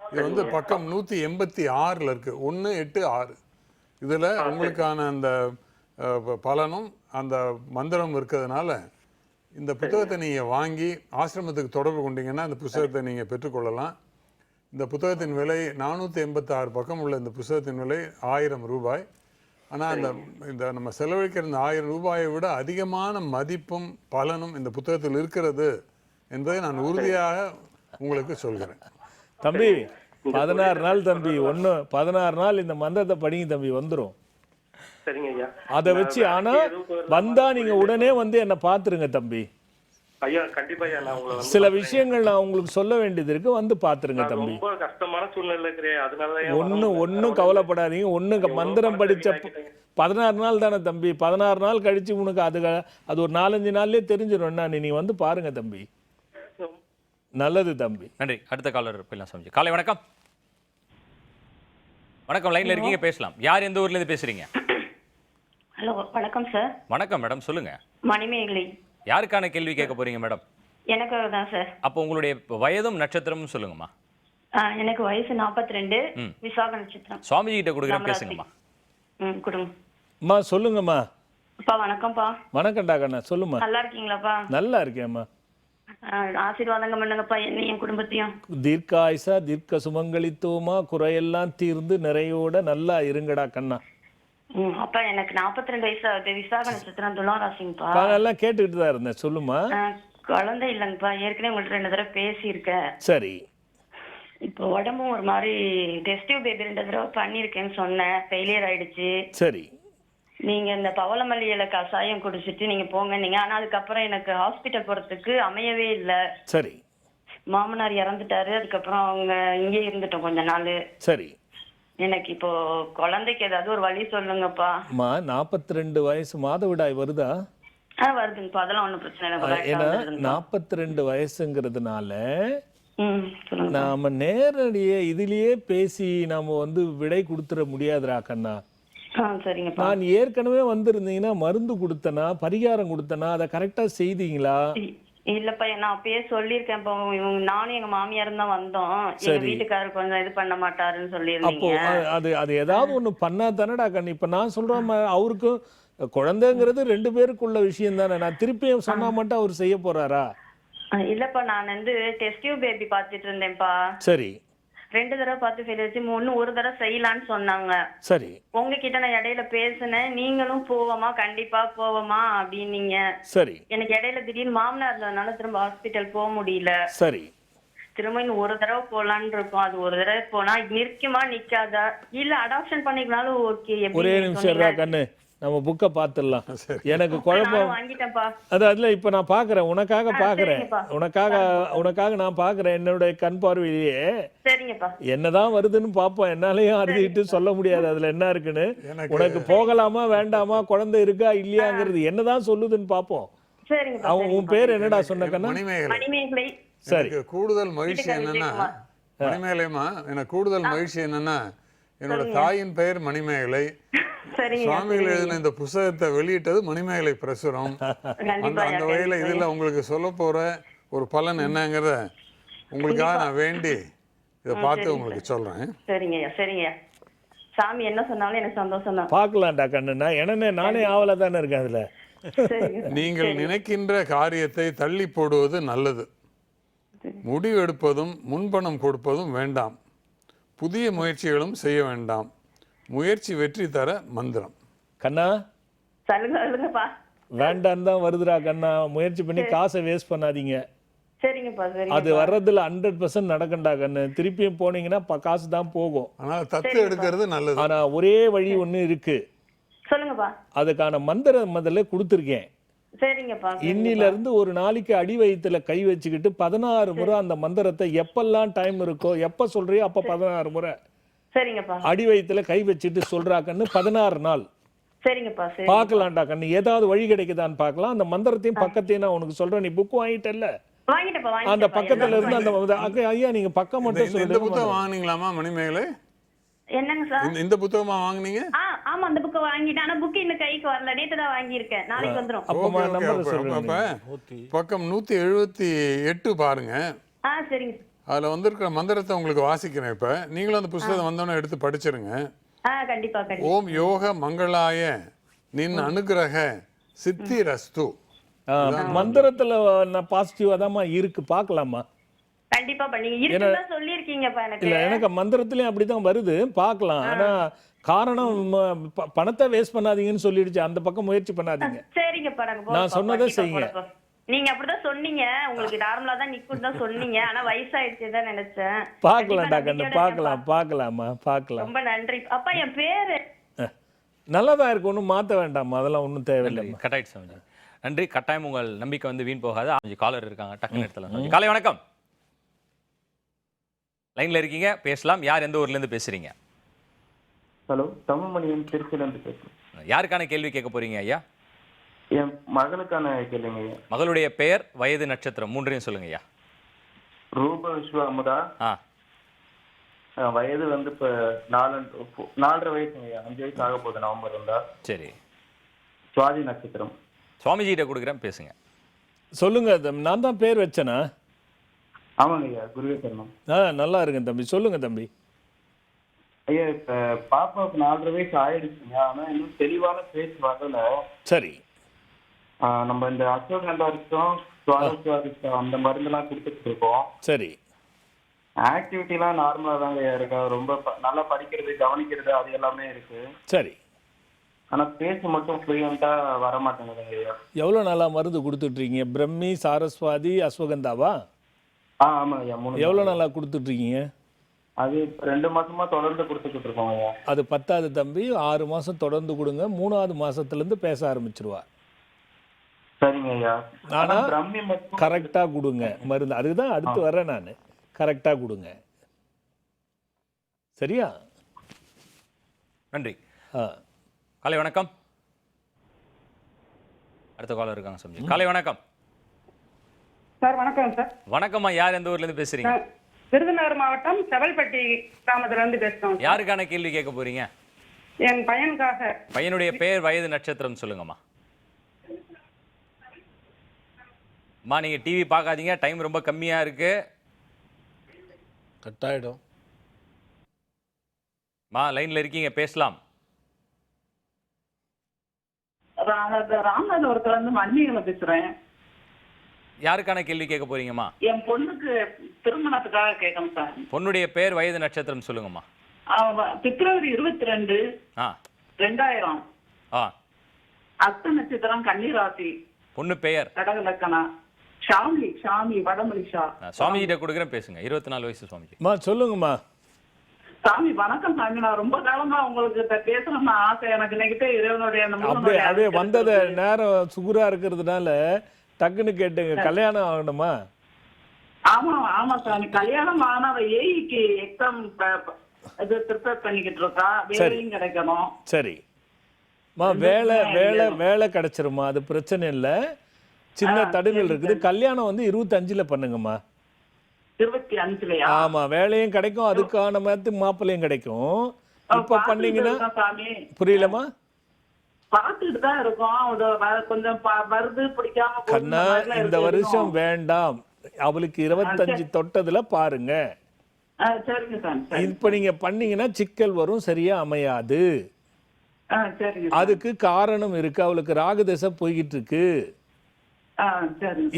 இது வந்து பக்கம் 186 இருக்கு. 186 இதில் உங்களுக்கான அந்த பலனும் அந்த மந்திரம் இருக்கிறதுனால இந்த புத்தகத்தை நீங்கள் வாங்கி ஆசிரமத்துக்கு தொடர்பு கொண்டீங்கன்னா அந்த புத்தகத்தை நீங்கள் பெற்றுக்கொள்ளலாம். இந்த புத்தகத்தின் விலை 486 பக்கம் உள்ள இந்த புத்தகத்தின் விலை 1000 ரூபாய். ஆனால் இந்த நம்ம செலவழிக்கிற இந்த 1000 ரூபாயை விட அதிகமான மதிப்பும் பலனும் இந்த புத்தகத்தில் இருக்கிறது என்பதை நான் உறுதியாக உங்களுக்கு சொல்கிறேன். தம்பி 16 நாள் தம்பி 16 நாள் இந்த மந்திரத்தை படிங்க தம்பி வந்துடும். அதை வச்சு ஆனா வந்தா நீங்க உடனே வந்து என்ன பாத்துருங்க தம்பி. ஐயா கண்டிப்பா ஐயா நான் உங்களை சில விஷயங்கள் நான் உங்களுக்கு சொல்ல வேண்டியது இருக்கு, வந்து பாத்துருங்க தம்பி. ரொம்ப கஷ்டமான சூழ்நிலை இருக்கிறேன். அதனால ஒன்னும் கவலைப்படாதீங்க. மந்திரம் படிச்ச 16 நாள் தானே தம்பி. 16 நாள் கழிச்சு உனக்கு அது ஒரு 4-5 நாள்லயே தெரிஞ்சிடும். நீ வந்து பாருங்க தம்பி. நல்லது தம்பி. நன்றி. அடுத்த காலர் போயிடலாம் சமஜி. காலை வணக்கம். வணக்கம், லைன்ல இருக்கீங்க, பேசலாம். யார் எந்த ஊர்ல இருந்து பேசுறீங்க? ஹலோ வணக்கம் சார். வணக்கம் மேடம், சொல்லுங்க. மணிமேகலை. யாருக்கான கேள்வி கேட்க போறீங்க மேடம்? எனக்கு தான் சார். அப்போ உங்களுடைய வயதும் நட்சத்திரமும் சொல்லுங்கம்மா. எனக்கு வயசு 42, விசாக நட்சத்திரம். சுவாமிஜி கிட்ட கொடுக்குறேன், பேசுங்கம்மா. கொடுங்க. சொல்லுங்கம்மா. அப்பா வணக்கம்ப்பா. வணக்கம்டா கண்ணா, சொல்லுமா. நல்லா இருக்கீங்களாப்பா? நல்லா இருக்கேம்மா. ஆசீர்வாதங்க பண்ணுங்கப்பா என்னையும் குடும்பத்தையும். தீர்க்காயுசா தீர்க்க சுமங்கலித்துவமா குறையெல்லாம் தீர்ந்து நிறையோட நல்லா இருங்கடா கண்ணா. அப்பா எனக்கு 42 வயசு ஆகுது. விசாக நட்சத்திரம், துலாம் ராசிங்கப்பா. எல்லாம் கேட்டுக்கிட்டு தான் இருந்தேன், சொல்லுமா. குழந்தை இல்லைங்கப்பா, ஏற்கனவே உங்கள்ட்ட 2 தடவை பேசியிருக்கேன். சரி. இப்போ உடம்பும் ஒரு மாதிரி டெஸ்டிவ் பேபி 2 தடவை பண்ணிருக்கேன்னு சொன்னேன், ஃபெயிலியர் ஆயிடுச்சு. சரி. நீங்க இந்த பவளமல்லி இலை கசாயம் குடிச்சிட்டு நீங்க போங்க நீங்க. ஆனா அதுக்கப்புறம் எனக்கு ஹாஸ்பிட்டல் போறதுக்கு அமையவே இல்லை. சரி. மாமனார் இறந்துட்டாரு. அதுக்கப்புறம் அவங்க இங்கே இருந்துட்டோம் கொஞ்ச நாள். சரி. எனக்கு இப்போ குழந்தைக்கு ஏதாவது ஒரு வழி சொல்லுங்கப்பா. 42 வயசு மாதவிடாய் வருதா? வருதுங்கப்பா, அதெல்லாம் ஒன்றும் பிரச்சனை இல்லை. ஏன்னா 42 வயசுங்கிறதுனால நாம நேரடியே இதுலயே பேசி நாம வந்து விடை கொடுத்துட முடியாதுரா கண்ணா. சரிங்கப்பா. நான் ஏற்கனவே வந்திருந்தீங்கன்னா மருந்து கொடுத்தனா பரிகாரம் கொடுத்தனா அதை கரெக்டா செய்தீங்களா? இல்லப்பா, நான் அப்பயே சொல்லியிருக்கேன். இப்போ நானும் எங்க மாமியாரும் தான் வந்தோம். எங்க வீட்டுக்காரர் கொஞ்சம் இது பண்ண மாட்டாருன்னு சொல்லியிருந்தீங்க. அப்போ அது ஏதாவது ஒண்ணு பண்ணா தானடா கண்ணு. இப்ப நான் சொல்றேன், அவருக்கும் குழந்தைங்கிறது 2 பேருக்குள்ள விஷயம் தானே. நான் திருப்பியும் சொன்னா மட்டும் அவர் செய்ய போறாரா? இல்லப்பா, நான் வந்து டெஸ்டிவ் பேபி பாத்துட்டு இருந்தேன்ப்பா. சரி. 2 தடவை பார்த்து ஃபெயில் ஆச்சு. ஒரு தடவை செய்யலான்னு சொன்னாங்க. சரி உங்ககிட்ட நான் இடையில பேசினேன். நீங்களும் போவோமா, கண்டிப்பா போவோமா அப்படின்னீங்க. சரி எனக்கு இடையில திடீர்னு மாமனார் இருந்ததுனால திரும்ப ஹாஸ்பிட்டல் போக முடியல. சரி திரும்ப இன்னும் ஒரு தடவை போலான்னு இருக்கோம். அது ஒரு தடவை போனா நிற்குமா நிக்காதா, இல்ல அடாப்ஷன் பண்ணிக்கனாலும் ஓகே. ஒரே நிமிஷம் கண்ணு, நம்ம புக்கை பார்த்துடலாம். எனக்கு குழப்பம் வாங்கிட்டேன்ப்பா. அதுல இப்ப நான் பாக்குறேன், உனக்காக பாக்குறேன், உனக்காக நான் பாக்குறேன். என்னுடைய கண் பார்வையிலேயே சரிங்கப்பா. என்னதான் வருதுன்னு பாப்போம். என்னாலயும் அறுதிட்டு சொல்ல முடியாது அதுல என்ன இருக்குன்னு. உனக்கு போகலாமா வேண்டாமா, குழந்தை இருக்கா இல்லையாங்கிறது என்னதான் சொல்லுதுன்னு பாப்போம். சரிங்கப்பா. அவன் உன் பேர் என்னடா சொன்ன கண்ணா? மணிமேகலை. சரி கூடுதல் மகிழ்ச்சி என்னன்னா மணிமேகலைமா, எனக்கு கூடுதல் மகிழ்ச்சி என்னன்னா என்னோட தாயின் பெயர் மணிமேகலை. சுவாமிகள் எழுதின இந்த புத்தகத்தை வெளியிட்டது மணிமேகலை பிரசுரம். அந்த வகையில இதுல உங்களுக்கு சொல்ல போற ஒரு பலன் என்னங்கிறத உங்களுக்காக நான் வேண்டி இதை பார்த்து உங்களுக்கு சொல்றேன். சரிங்கய்யா சரிங்கய்யா. சாமி என்ன சொன்னாலும் எனக்கு சந்தோஷம் தான். பார்க்கலாம்டா கண்ணு, நானே ஆவலா தானே இருக்கேன் அதுல. நீங்கள் நினைக்கின்ற காரியத்தை தள்ளி போடுவது நல்லது. முடிவு எடுப்பதும் முன்பணம் கொடுப்பதும் வேண்டாம். புதிய முயற்சிகளும் செய்ய வேண்டாம். முயற்சி வெற்றி தர மந்திரம். கண்ணா சொல்லுங்கப்பா. வேண்டாம் தான் வருதுடா கண்ணா. முயற்சி பண்ணி காசை வேஸ்ட் பண்ணாதீங்க. சரிங்கப்பா. அது வர்றதுல 100% நடக்கண்டா கண்ணு. திருப்பியும் போனீங்கன்னா காசு தான் போகும். ஆனா தத்து எடுக்கிறது நல்லது. ஆனா ஒரே வழி ஒண்ணு இருக்கு. சொல்லுங்கப்பா. அதுக்கான மந்திரம் முதல்ல கொடுத்துருக்கேன். சரிங்கப்பா. இன்னில இருந்து ஒரு நாளைக்கு அடி வயிற்றுல கை வச்சுக்கிட்டு 16 முறை அந்த மந்திரத்தை எப்பெல்லாம் டைம் இருக்கோ, எப்ப சொல்றியோ அப்ப 16 முறை சரிங்கப்பா அடி வயிற்றுல கை வச்சுட்டு சொல்றா கண்ணு. 16 நாள் சரிங்கப்பா. பார்க்கலாம்டா கண்ணு, ஏதாவது வழி கிடைக்குதான்னு பார்க்கலாம். அந்த மந்திரத்தையும் பக்கத்தையும் நான் உனக்கு சொல்றேன். நீ புக் வாங்கிட்டல்ல, அந்த பக்கத்துல இருந்து அந்த ஐயா நீங்க பக்கம் மட்டும் இந்த சொல்லுங்க. புத்தகம் வாங்குனீங்களாமா மணிமேகலை? என்னங்க சார்? இந்த புத்தகமா வாங்குனீங்க? ஆமா அந்த புக் வாங்கிட்டேன். ஆனா புக் இன்னும் கைக்கு வரல. நேத்து தான் வாங்கி இருக்கேன். நாளைக்கு வந்துரும். அப்ப நம்பர் சொல்லுங்க. அப்ப பக்கம் 178 பாருங்க. சரிங்க. அதுல வந்திருக்கிற மந்திரத்தை உங்களுக்கு வாசிக்கிறேன். இப்ப நீங்களும் அந்த புத்தகம் வந்தோடனே எடுத்து படிச்சிருங்க. கண்டிப்பா. ஓம் யோக மங்களாய நின் அனுகிரக சித்தி ரஸ்து. மந்திரத்துல நான் பாசிட்டிவா தான் இருக்கு, பார்க்கலாமா? கண்டிப்பா பண்ணீங்க. இருக்குதா சொல்லிருக்கீங்கப்பா எனக்கு. இல்ல எனக்கு மந்திரத்திலயும் அப்படிதான் வருது, பார்க்கலாம். ஆனா காரணம் பணத்தை வேஸ்ட் பண்ணாதீங்கன்னு சொல்லிடுச்சு. அந்த பக்கம் முயற்சி பண்ணாதீங்க. சரிங்கப்பா. நான் சொன்னதை செய்யுங்க. நீங்க அப்படிதான் சொன்னீங்க. உங்களுக்கு நார்மலா தான் நிக்கும் தான் சொன்னீங்க. ஆனா வயசாயிடுச்சு தான் நினைச்சேன். பார்க்கலாம்டா கண்ணு, பார்க்கலாமா? பார்க்கலாம். ரொம்ப நன்றி. அப்பா என் பேரு நல்லதா இருக்கு, ஒன்றும் மாற்ற வேண்டாம். அதெல்லாம் ஒன்றும் தேவையில்லை. கட்டாயிட்டு சாமி. நன்றி. கட்டாயம் உங்கள் நம்பிக்கை வந்து வீண் போகாது. காலர் இருக்காங்க, டக்குன்னு எடுத்துலாம். காலை வணக்கம். லைன்ல இருக்கீங்க, பேசலாம். யார் எந்த ஊர்ல இருந்து பேசுறீங்க? ஹலோ, தமிழ்மணியன் திருச்சியில இருந்து பேசுறேன். யாருக்கான கேள்வி கேட்க போறீங்க ஐயா? என் மகளுக்கான கேள்விங்க ஐயா. மகளுடைய பெயர், வயது, நட்சத்திரம் மூன்றையும் சொல்லுங்க ஐயா. ரூப விஸ்வ அமுதா. வயது வந்து இப்ப 4.5 வயசுங்க ஐயா. 5 வயசு ஆக போகுது நவம்பர் வந்தா. சரி. சுவாதி நட்சத்திரம். சுவாமிஜிட்ட கொடுக்குறேன், பேசுங்க. சொல்லுங்க. நான் தான் பேர் வச்சேனா? ஆமாங்க ஐயா, குருவே சரணம். நல்லா இருக்கேன் தம்பி, சொல்லுங்க தம்பி. ஐயா இப்ப பாப்பாவுக்கு 4.5 வயசு ஆயிடுச்சுங்க. ஆனா இன்னும் தெளிவான பேச்சு வரல. சரி. நம்ம இந்த அஸ்வகந்தா இருக்கோம், சுவாரஸ்யம் அந்த மருந்தெல்லாம் கொடுத்துட்டு இருக்கோம். சரி. ஆக்டிவிட்டிலாம் நார்மலா தாங்க இருக்கா. ரொம்ப நல்லா படிக்கிறது, கவனிக்கிறது அது எல்லாமே இருக்கு. சரி. ஆனா பேச மட்டும் ஃப்ளூயண்டா வர மாட்டேங்குதுங்க ஐயா. எவ்வளவு நாளா மருந்து கொடுத்துட்டு இருக்கீங்க? பிரம்மி, சாரஸ்வாதி, அஸ்வகந்தாவா? ஆமா ஐயா. எவ்வளவு நாளா கொடுத்துட்டு இருக்கீங்க? அது 2 மாசமா தொடர்ந்து கொடுத்துக்கிட்டு இருக்கோம் ஐயா. அது 10வது தம்பி. 6 மாசம் தொடர்ந்து கொடுங்க. 3வது மாசத்துல இருந்து பேச ஆரம்பிச்சிருவா. சரிங்க ஐயா. ஆனா கரெக்டா கொடுங்க மருந்து. அதுதான் அடுத்து வரேன் நான். கரெக்டா கொடுங்க. சரியா? நன்றி. காலை வணக்கம். அடுத்த காலர் இருக்காங்க சம்ஜி. காலை வணக்கம் சார். வணக்கம் சார். வணக்கம்மா. யார் எந்த ஊர்ல இருந்து பேசுறீங்க? விருதுநகர் மாவட்டம் செவல்பட்டி கிராமத்துல இருந்து பேசுறோம். யாருக்கான கேள்வி கேட்க போறீங்க? என் பையனுக்காக. பையனுடைய பெயர், வயது, நட்சத்திரம் சொல்லுங்கம்மா. அம்மா நீங்க டிவி பார்க்காதீங்க, டைம் ரொம்ப கம்மியா இருக்கு. கட் ஆயிடும். மா லைன்ல இருக்கீங்க, பேசலாம். ராமநாதபுரத்துல இருந்து மன்னிகளை பேசுறேன். யாருக்கான கேள்வி கேட்க போறீங்கம்மா? என் பொண்ணுக்கு திருமணத்துக்காக கேட்கணும் சார். பொண்ணுடைய பேர், வயது, நட்சத்திரம் சொல்லுங்கம்மா. பிப்ரவரி 22, 2000. அத்த நட்சத்திரம், கன்னிராசி. பொண்ணு பெயர்? கடக லக்கணம். ஷாமி வடமொழி ஷா. சுவாமி கிட்ட கொடுக்குறேன், பேசுங்க. 24 வயசு சுவாமிஜி. சொல்லுங்கம்மா. சாமி வணக்கம் சாமி. நான் ரொம்ப காலமா உங்களுக்கு பேசணும்னு ஆசை. எனக்கு இன்னைக்கிட்டே இறைவனுடைய அப்படியே வந்தத நேரம் சுகுரா இருக்கிறதுனால டக்குன்னு கேட்டுங்க. கல்யாணம் ஆகணுமா? ஆமா சாமி. கல்யாணம் ஆனா ஏஇக்கு எக்ஸாம் இது ப்ரிப்பேர் பண்ணிக்கிட்டு இருக்கா. வேலையும் கிடைக்கணும். சரி வேலை கிடைச்சிருமா? அது பிரச்சனை இல்லை. சின்ன தடுங்கள் இருக்குது. கல்யாணம் வந்து 25ல பண்ணுங்கம்மா. 25லயா? ஆமா, வேலையும் கிடைக்கும், அதுக்கான மாதிரி மாப்பிள்ளையும் கிடைக்கும். இப்ப பண்ணீங்கன்னா புரியலமா? பார்த்துட்டு தான் இருக்கோம். கொஞ்சம் வருது பிடிக்காம. கண்ணா, இந்த வருஷம் வேண்டாம். அவளுக்கு 25 தொட்டதுல பாருங்க. சரிங்க சார். இப்ப நீங்க பண்ணீங்கன்னா சிக்கல் வரும், சரியா அமையாது. அதுக்கு காரணம் இருக்கு. அவளுக்கு ராகுதசை போய்கிட்டு இருக்கு.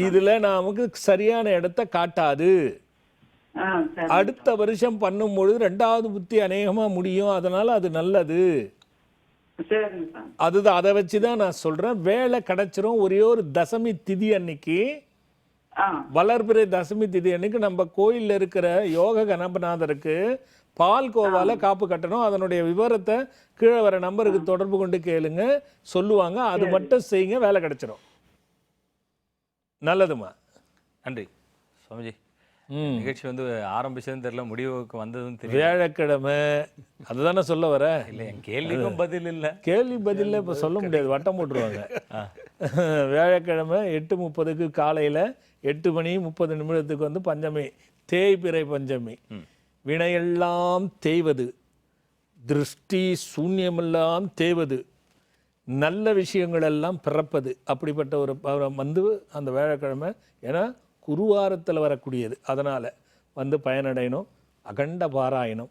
இதுல நமக்கு சரியான இடத்தை காட்டாது. அடுத்த வருஷம் பண்ணும் பொழுது 2வது புத்தி அநேகமா முடியும். அதனால அது நல்லது. அதுதான், அதை வச்சுதான் நான் சொல்றேன். வேலை கிடைச்சிரும். ஒரே ஒரு தசமி திதி அன்னைக்கு, வளர்பிறை தசமி திதி அன்னைக்கு நம்ம கோயில்ல இருக்கிற யோக கணபநாதருக்கு பால் கோவால காப்பு கட்டணும். அதனுடைய விவரத்தை கீழே வர நம்பருக்கு தொடர்பு கொண்டு கேளுங்க, சொல்லுவாங்க. அது மட்டும் செய்யுங்க, வேலை கிடைச்சிடும். நல்லதுமா. நன்றி சுவாமிஜி. நிகழ்ச்சி வந்து ஆரம்பிச்சதுன்னு தெரியல, முடிவுக்கு வந்ததுன்னு தெரியல. வியாழக்கிழமை அதுதானே சொல்ல வர. இல்லை, என் கேள்விக்கும் பதில் இல்லை. கேள்வி பதில் இப்போ சொல்ல முடியாது, வட்டம் போட்டுருவாங்க. வியாழக்கிழமை 8:30க்கு காலையில் 8:30 வந்து பஞ்சமி, தேய்பிறை பஞ்சமி. வினையெல்லாம் தேய்வது, திருஷ்டி சூன்யமெல்லாம் தேய்வது, நல்ல விஷயங்கள் எல்லாம் பிறப்பது. அப்படிப்பட்ட ஒரு வந்து அந்த வியாழக்கிழமை, ஏன்னா குருவாரத்தில் வரக்கூடியது. அதனால் வந்து பயனடையணும். அகண்ட பாராயணம்.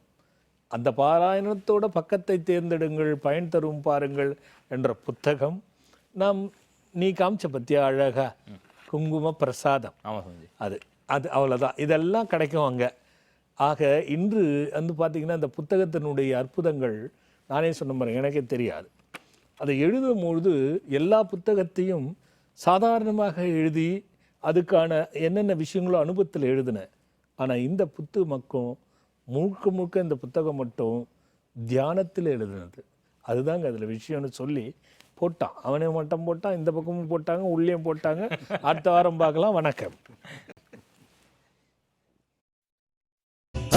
அந்த பாராயணத்தோட பக்கத்தை தேர்ந்தெடுங்கள், பயன் தரும் பாருங்கள் என்ற புத்தகம். நாம் நீ காமிச்ச பற்றியா அழகா குங்கும பிரசாதம். அது அது அவ்வளோதான். இதெல்லாம் கிடைக்கும் அங்கே. ஆக இன்று வந்து பார்த்திங்கன்னா இந்த புத்தகத்தினுடைய அற்புதங்கள் நானே சொன்ன மாதிரி எனக்கே தெரியாது. அதை எழுதும்பொழுது எல்லா புத்தகத்தையும் சாதாரணமாக எழுதி அதுக்கான என்னென்ன விஷயங்களோ அனுபவத்தில் எழுதினேன். ஆனால் இந்த புத்தகம் முழுக்க இந்த புத்தகம் மட்டும் தியானத்தில் எழுதுனது. அதுதாங்க அதில் விஷயம்னு சொல்லி போட்டான். அவனே மட்டும் போட்டான், இந்த பக்கமும் போட்டாங்க, உள்ளேயும் போட்டாங்க. அடுத்த வாரம் பார்க்கலாம். வணக்கம்.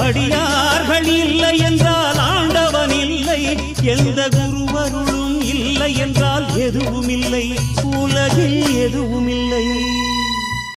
அடியார்கள் இல்லை என்றால் ஆண்டவன் இல்லை, எந்த குருவருளும் இல்லை என்றால் எதுவும் இல்லை, உலகில் எதுவும் இல்லை.